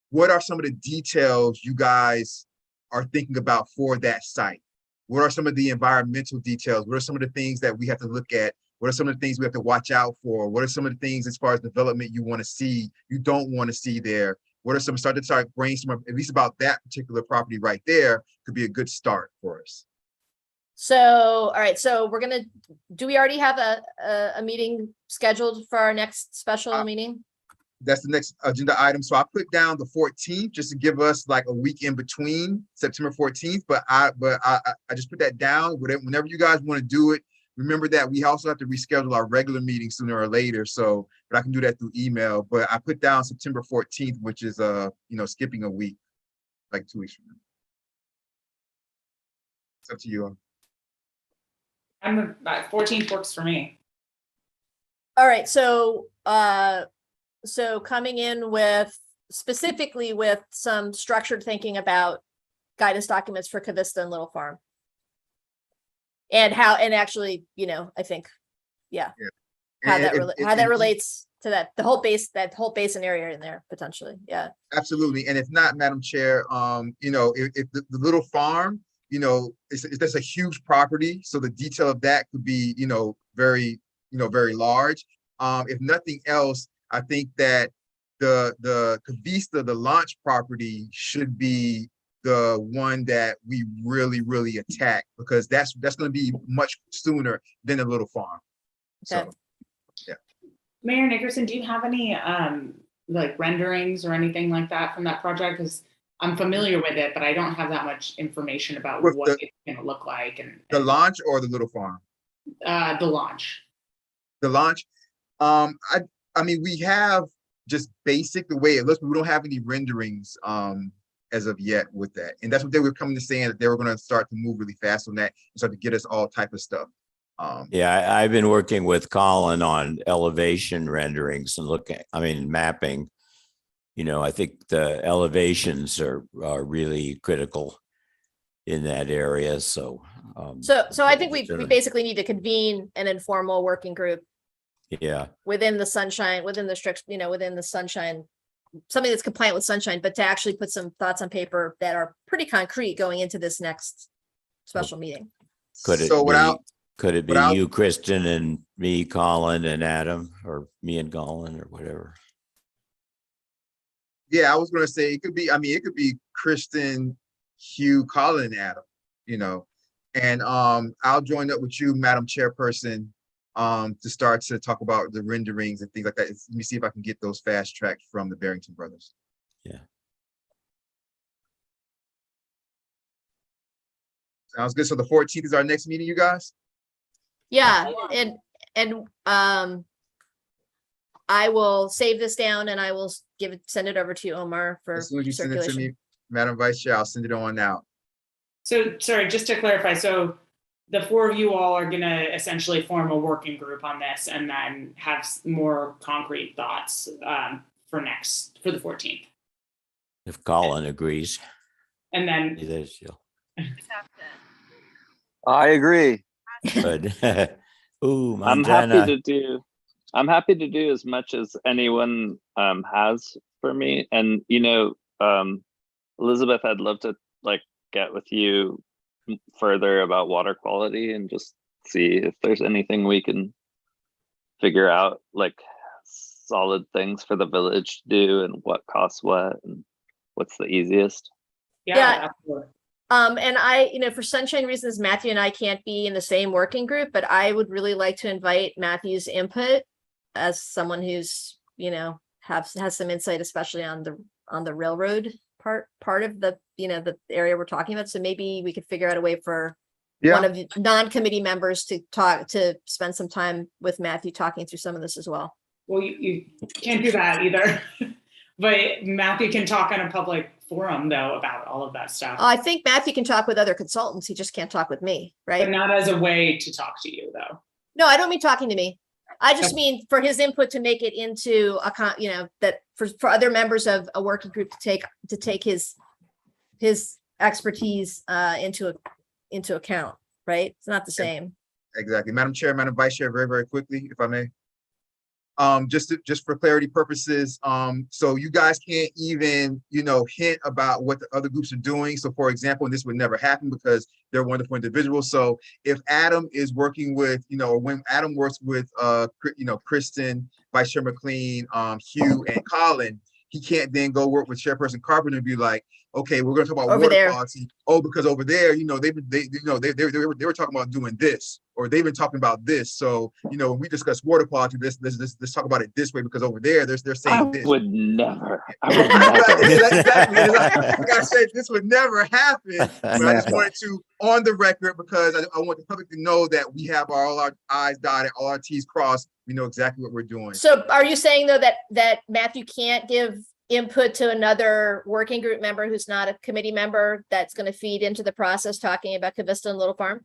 what are some of the details you guys are thinking about for that site? What are some of the environmental details? What are some of the things that we have to look at? What are some of the things we have to watch out for? What are some of the things as far as development you want to see, you don't want to see there? What are some, start brainstorm, at least about that particular property right there, could be a good start for us. So, all right, so do we already have a meeting scheduled for our next special meeting? That's the next agenda item. So I put down the 14th just to give us a week in between September 14th, but I just put that down. Whenever you guys want to do it, remember that we also have to reschedule our regular meeting sooner or later. So, but I can do that through email. But I put down September 14th, which is skipping a week, 2 weeks from now. It's up to you. 14th works for me. All right, so coming in specifically with some structured thinking about guidance documents for Cavista and Little Farm. And actually, I think, how that relates to that whole basin area in there potentially. Yeah, absolutely. And if not, Madam Chair, if the Little Farm, that's a huge property, so the detail of that could be, very large. If nothing else, I think that the Cavista, the launch property, should be the one that we really attack, because that's going to be much sooner than the Little Farm. Okay. So, yeah. Mayor Nickerson, do you have any renderings or anything like that from that project? Because I'm familiar with it, but I don't have that much information about what it's going to look like. And the launch or the Little Farm? The launch. The launch. We have just basic the way it looks, but we don't have any renderings as of yet with that. And that's what they were coming to saying, that they were going to start to move really fast on that and start to get us all type of stuff. I've been working with Colin on elevation renderings and mapping. I think the elevations are really critical in that area. So I think we basically need to convene an informal working group. Yeah. Within the sunshine, within the sunshine, something that's compliant with sunshine, but to actually put some thoughts on paper that are pretty concrete going into this next special meeting. Could it So be, without, could it be without- you, Kristen, and me, Colin, and Adam, or me and Colin, or whatever? yeah, I was gonna say it could be, I mean, it could be Kristen, Hugh, Colin, and Adam, you know. And I'll join up with you, Madam Chairperson, to start to talk about the renderings and things like that. Let me see if I can get those fast tracked from the Barrington brothers. Yeah. Sounds good. So the 14th is our next meeting, you guys? Yeah, and I will save this down and I will send it over to you, Omar, for As soon as you send it to circulation. me, Madam Vice Chair, I'll send it on out. So, sorry, just to clarify, so the four of you all are gonna essentially form a working group on this and then have more concrete thoughts for the 14th. If Colin agrees. And then, I agree. Good. Ooh, I'm Montana. happy to do as much as anyone has for me. And Elizabeth, I'd love to get with you further about water quality and just see if there's anything we can figure out, solid things for the village to do and what costs what and what's the easiest. Yeah. Absolutely. And I, for sunshine reasons, Matthew and I can't be in the same working group, but I would really like to invite Matthew's input as someone who's, has some insight, especially on the railroad part of the, the area we're talking about. So maybe we could figure out a way for one of the non-committee members to spend some time with Matthew talking through some of this as well. Well, you can't do that either. But Matthew can talk on a public forum, though, about all of that stuff. I think Matthew can talk with other consultants. He just can't talk with me, right? But not as a way to talk to you, though. No, I don't mean talking to me. I just mean for his input to make it into that for other members of a working group to take his expertise into account, right? It's not the same. Exactly. Madam Chair, Madam Vice Chair, very, very quickly, if I may. Just for clarity purposes, so you guys can't even, hint about what the other groups are doing. So for example, and this would never happen because they're wonderful individuals. So if Adam is working with, or when Adam works with, Kristen, Vice Chair McLean, Hugh, and Colin, he can't then go work with Chairperson Carpenter and be like, okay, we're going to talk about water quality. Oh, because over there, they were talking about doing this, or they've been talking about this. So, when we discuss water quality, let's talk about it this way because over there, they're saying this. I would never. Exactly. Like I said, this would never happen. But I just wanted to, on the record, because I want the public to know that we have all our I's dotted, all our T's crossed. We know exactly what we're doing. So are you saying though that Matthew can't give input to another working group member who's not a committee member that's going to feed into the process talking about Cavista and Little Farm?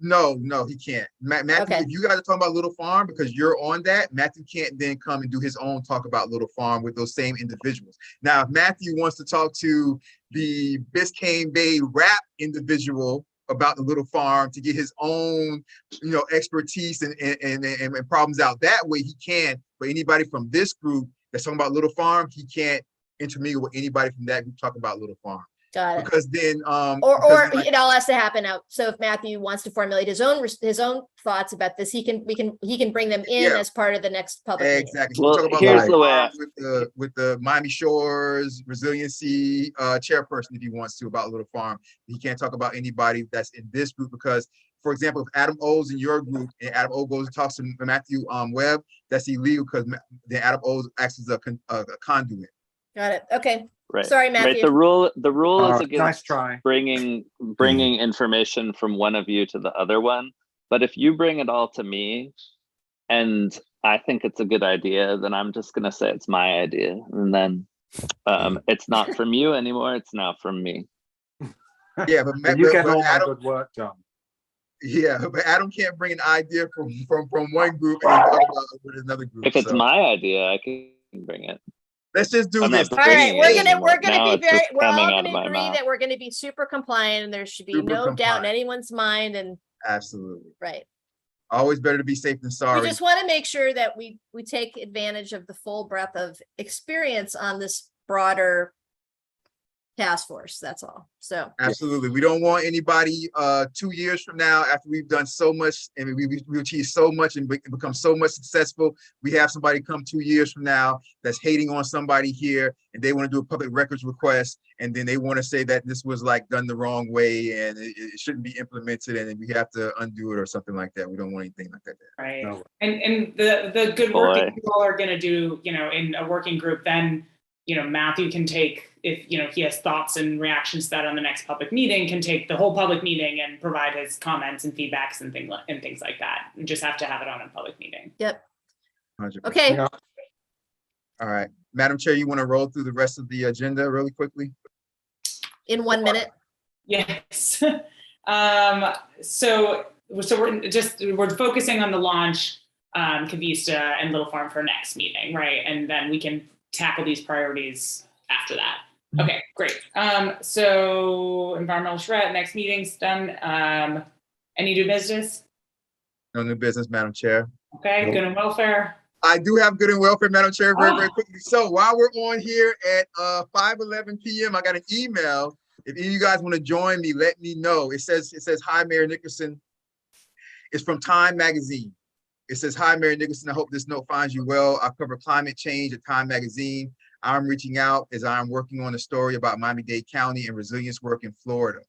No, he can't. Matthew, Okay. If you guys are talking about Little Farm because you're on that, Matthew can't then come and do his own talk about Little Farm with those same individuals. Now, if Matthew wants to talk to the Biscayne Bay rap individual about the Little Farm to get his own, expertise and problems out that way, he can. But anybody from this group that's talking about Little Farm, he can't intermingle with anybody from that group talking about Little Farm. Got it. Because then, it all has to happen out. So if Matthew wants to formulate his own thoughts about this, he can bring them in as part of the next public meeting. Exactly. Well, Talk about here's the way with the Miami Shores Resiliency chairperson if he wants to about Little Farm. He can't talk about anybody that's in this group because, for example, if Adam O's in your group and Adam O goes and talks to Matthew Webb, that's illegal because then Adam O acts as a conduit. Got it. Okay. Right. Sorry, Matthew. Right. The rule is against Nice try. bringing information from one of you to the other one. But if you bring it all to me, and I think it's a good idea, then I'm just gonna say it's my idea, and then it's not from you anymore. It's now from me. Yeah, but You get all Adam, my good work done. Yeah, but Adam can't bring an idea from one group and then talk about it with another group. If it's my idea, I can bring it. Let's just do I'm this. not All right, bringing we're it gonna anymore. be Now it's very. just We're all coming out gonna of my agree mouth. that we're gonna be super compliant, and there should be Super no doubt in compliant. anyone's mind. And Absolutely. right, Always better to be safe than sorry. we just want to make sure that we take advantage of the full breadth of experience on this broader task force. That's all. So Absolutely. We don't want anybody 2 years from now, after we've done so much and we achieved so much and become so much successful, we have somebody come 2 years from now that's hating on somebody here and they want to do a public records request and then they want to say that this was like done the wrong way and it shouldn't be implemented and we have to undo it or something like that. We don't want anything like that. Right. No. And the good work that Boy. you all are going to do, in a working group, then, Matthew can take, if, he has thoughts and reactions to that on the next public meeting, can take the whole public meeting and provide his comments and feedbacks and things like that. You just have to have it on a public meeting. yep. 100%. Okay. Yeah. All right. Madam Chair, you want to roll through the rest of the agenda really quickly? In 1 minute. Yes. So we're focusing on the launch, Cavista and Little Farm for next meeting, right? And then we can tackle these priorities after that. Okay, great. So environmental charrette, next meeting's done. Any new business? No new business, Madam Chair. Okay, good and welfare. I do have good and welfare, Madam Chair, very, very Oh. quickly. So while we're on here at 5:11 p.m., I got an email. If any of you guys want to join me, let me know. It says, hi, Mayor Nickerson. It's from Time Magazine. It says, hi, Mayor Nickerson. I hope this note finds you well. I cover climate change at Time Magazine. I'm reaching out as I'm working on a story about Miami-Dade County and resilience work in Florida.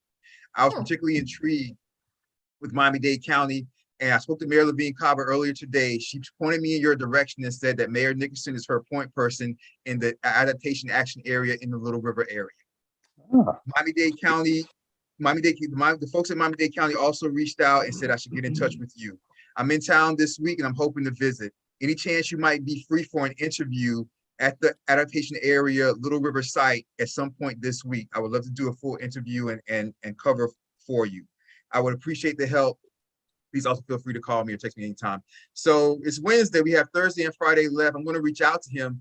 I was particularly intrigued with Miami-Dade County, and I spoke to Mayor Levine Cava earlier today. She pointed me in your direction and said that Mayor Nickerson is her point person in the adaptation action area in the Little River area. Miami-Dade County, the folks at Miami-Dade County also reached out and said I should get in touch with you. I'm in town this week and I'm hoping to visit. Any chance you might be free for an interview at the adaptation area Little River site at some point this week? I would love to do a full interview and cover for you. I would appreciate the help. Please also feel free to call me or text me anytime. So it's Wednesday. We have Thursday and Friday left. I'm going to reach out to him.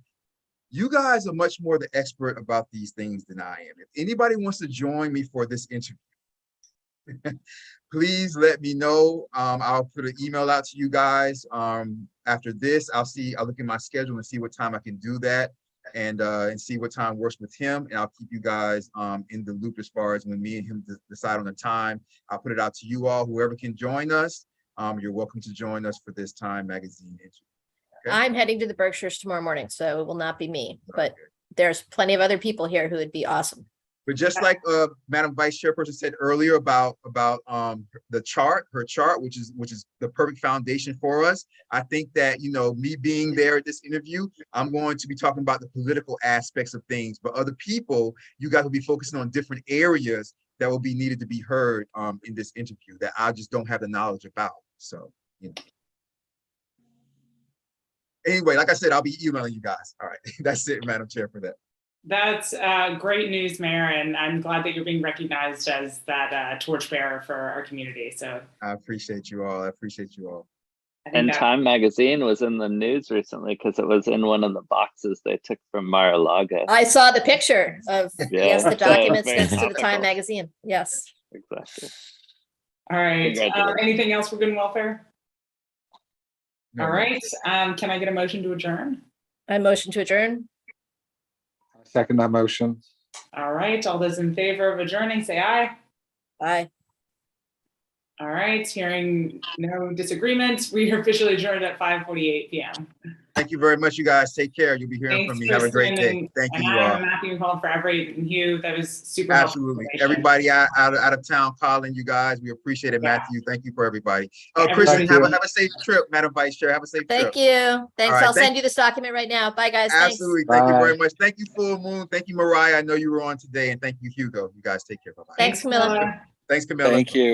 You guys are much more the expert about these things than I am. If anybody wants to join me for this interview, please let me know. I'll put an email out to you guys. After this, I'll look at my schedule and see what time I can do that and see what time works with him. And I'll keep you guys in the loop as far as when me and him decide on the time. I'll put it out to you all. Whoever can join us, you're welcome to join us for this Time Magazine interview. Okay? I'm heading to the Berkshires tomorrow morning, so it will not be me, but there's plenty of other people here who would be awesome. But just like Madam Vice Chairperson said earlier about her chart, which is the perfect foundation for us. I think that, me being there at this interview, I'm going to be talking about the political aspects of things, but other people, you guys will be focusing on different areas that will be needed to be heard in this interview that I just don't have the knowledge about. So, Anyway, like I said, I'll be emailing you guys. All right, that's it, Madam Chair, for that. That's great news, Mayor, and I'm glad that you're being recognized as that torchbearer for our community. So I appreciate you all. And Time Magazine was in the news recently because it was in one of the boxes they took from Mar-a-Lago. I saw the picture of Yeah. the documents Very next to the topical. Time Magazine. Yes. Exactly. All right. Congratulations. Anything else for good and welfare? No, All right. Can I get a motion to adjourn? I motion to adjourn. I second that motion. All right. All those in favor of adjourning, say aye. Aye. All right. Hearing no disagreements, we are officially adjourned at 5:48 p.m. Thank you very much, you guys. Take care. You'll be hearing from me. Have a great day. Thank you, all. And Matthew and Colin for Everett and Hugh. That was super Absolutely. helpful. Everybody out of town calling you guys. We appreciate it, Matthew. Thank you for everybody. Yeah, Christian, everybody. have a safe trip, Madam Vice Chair. Have a safe trip. Thank you. Thanks. All right, I'll send you this document right now. Bye, guys. Absolutely. Thank you Bye. very much. Thank you, Full Moon. Thank you, Mariah. I know you were on today. And thank you, Hugo. You guys take care. Bye-bye. Thanks, Camilla. Thanks, Camilla. Thank you.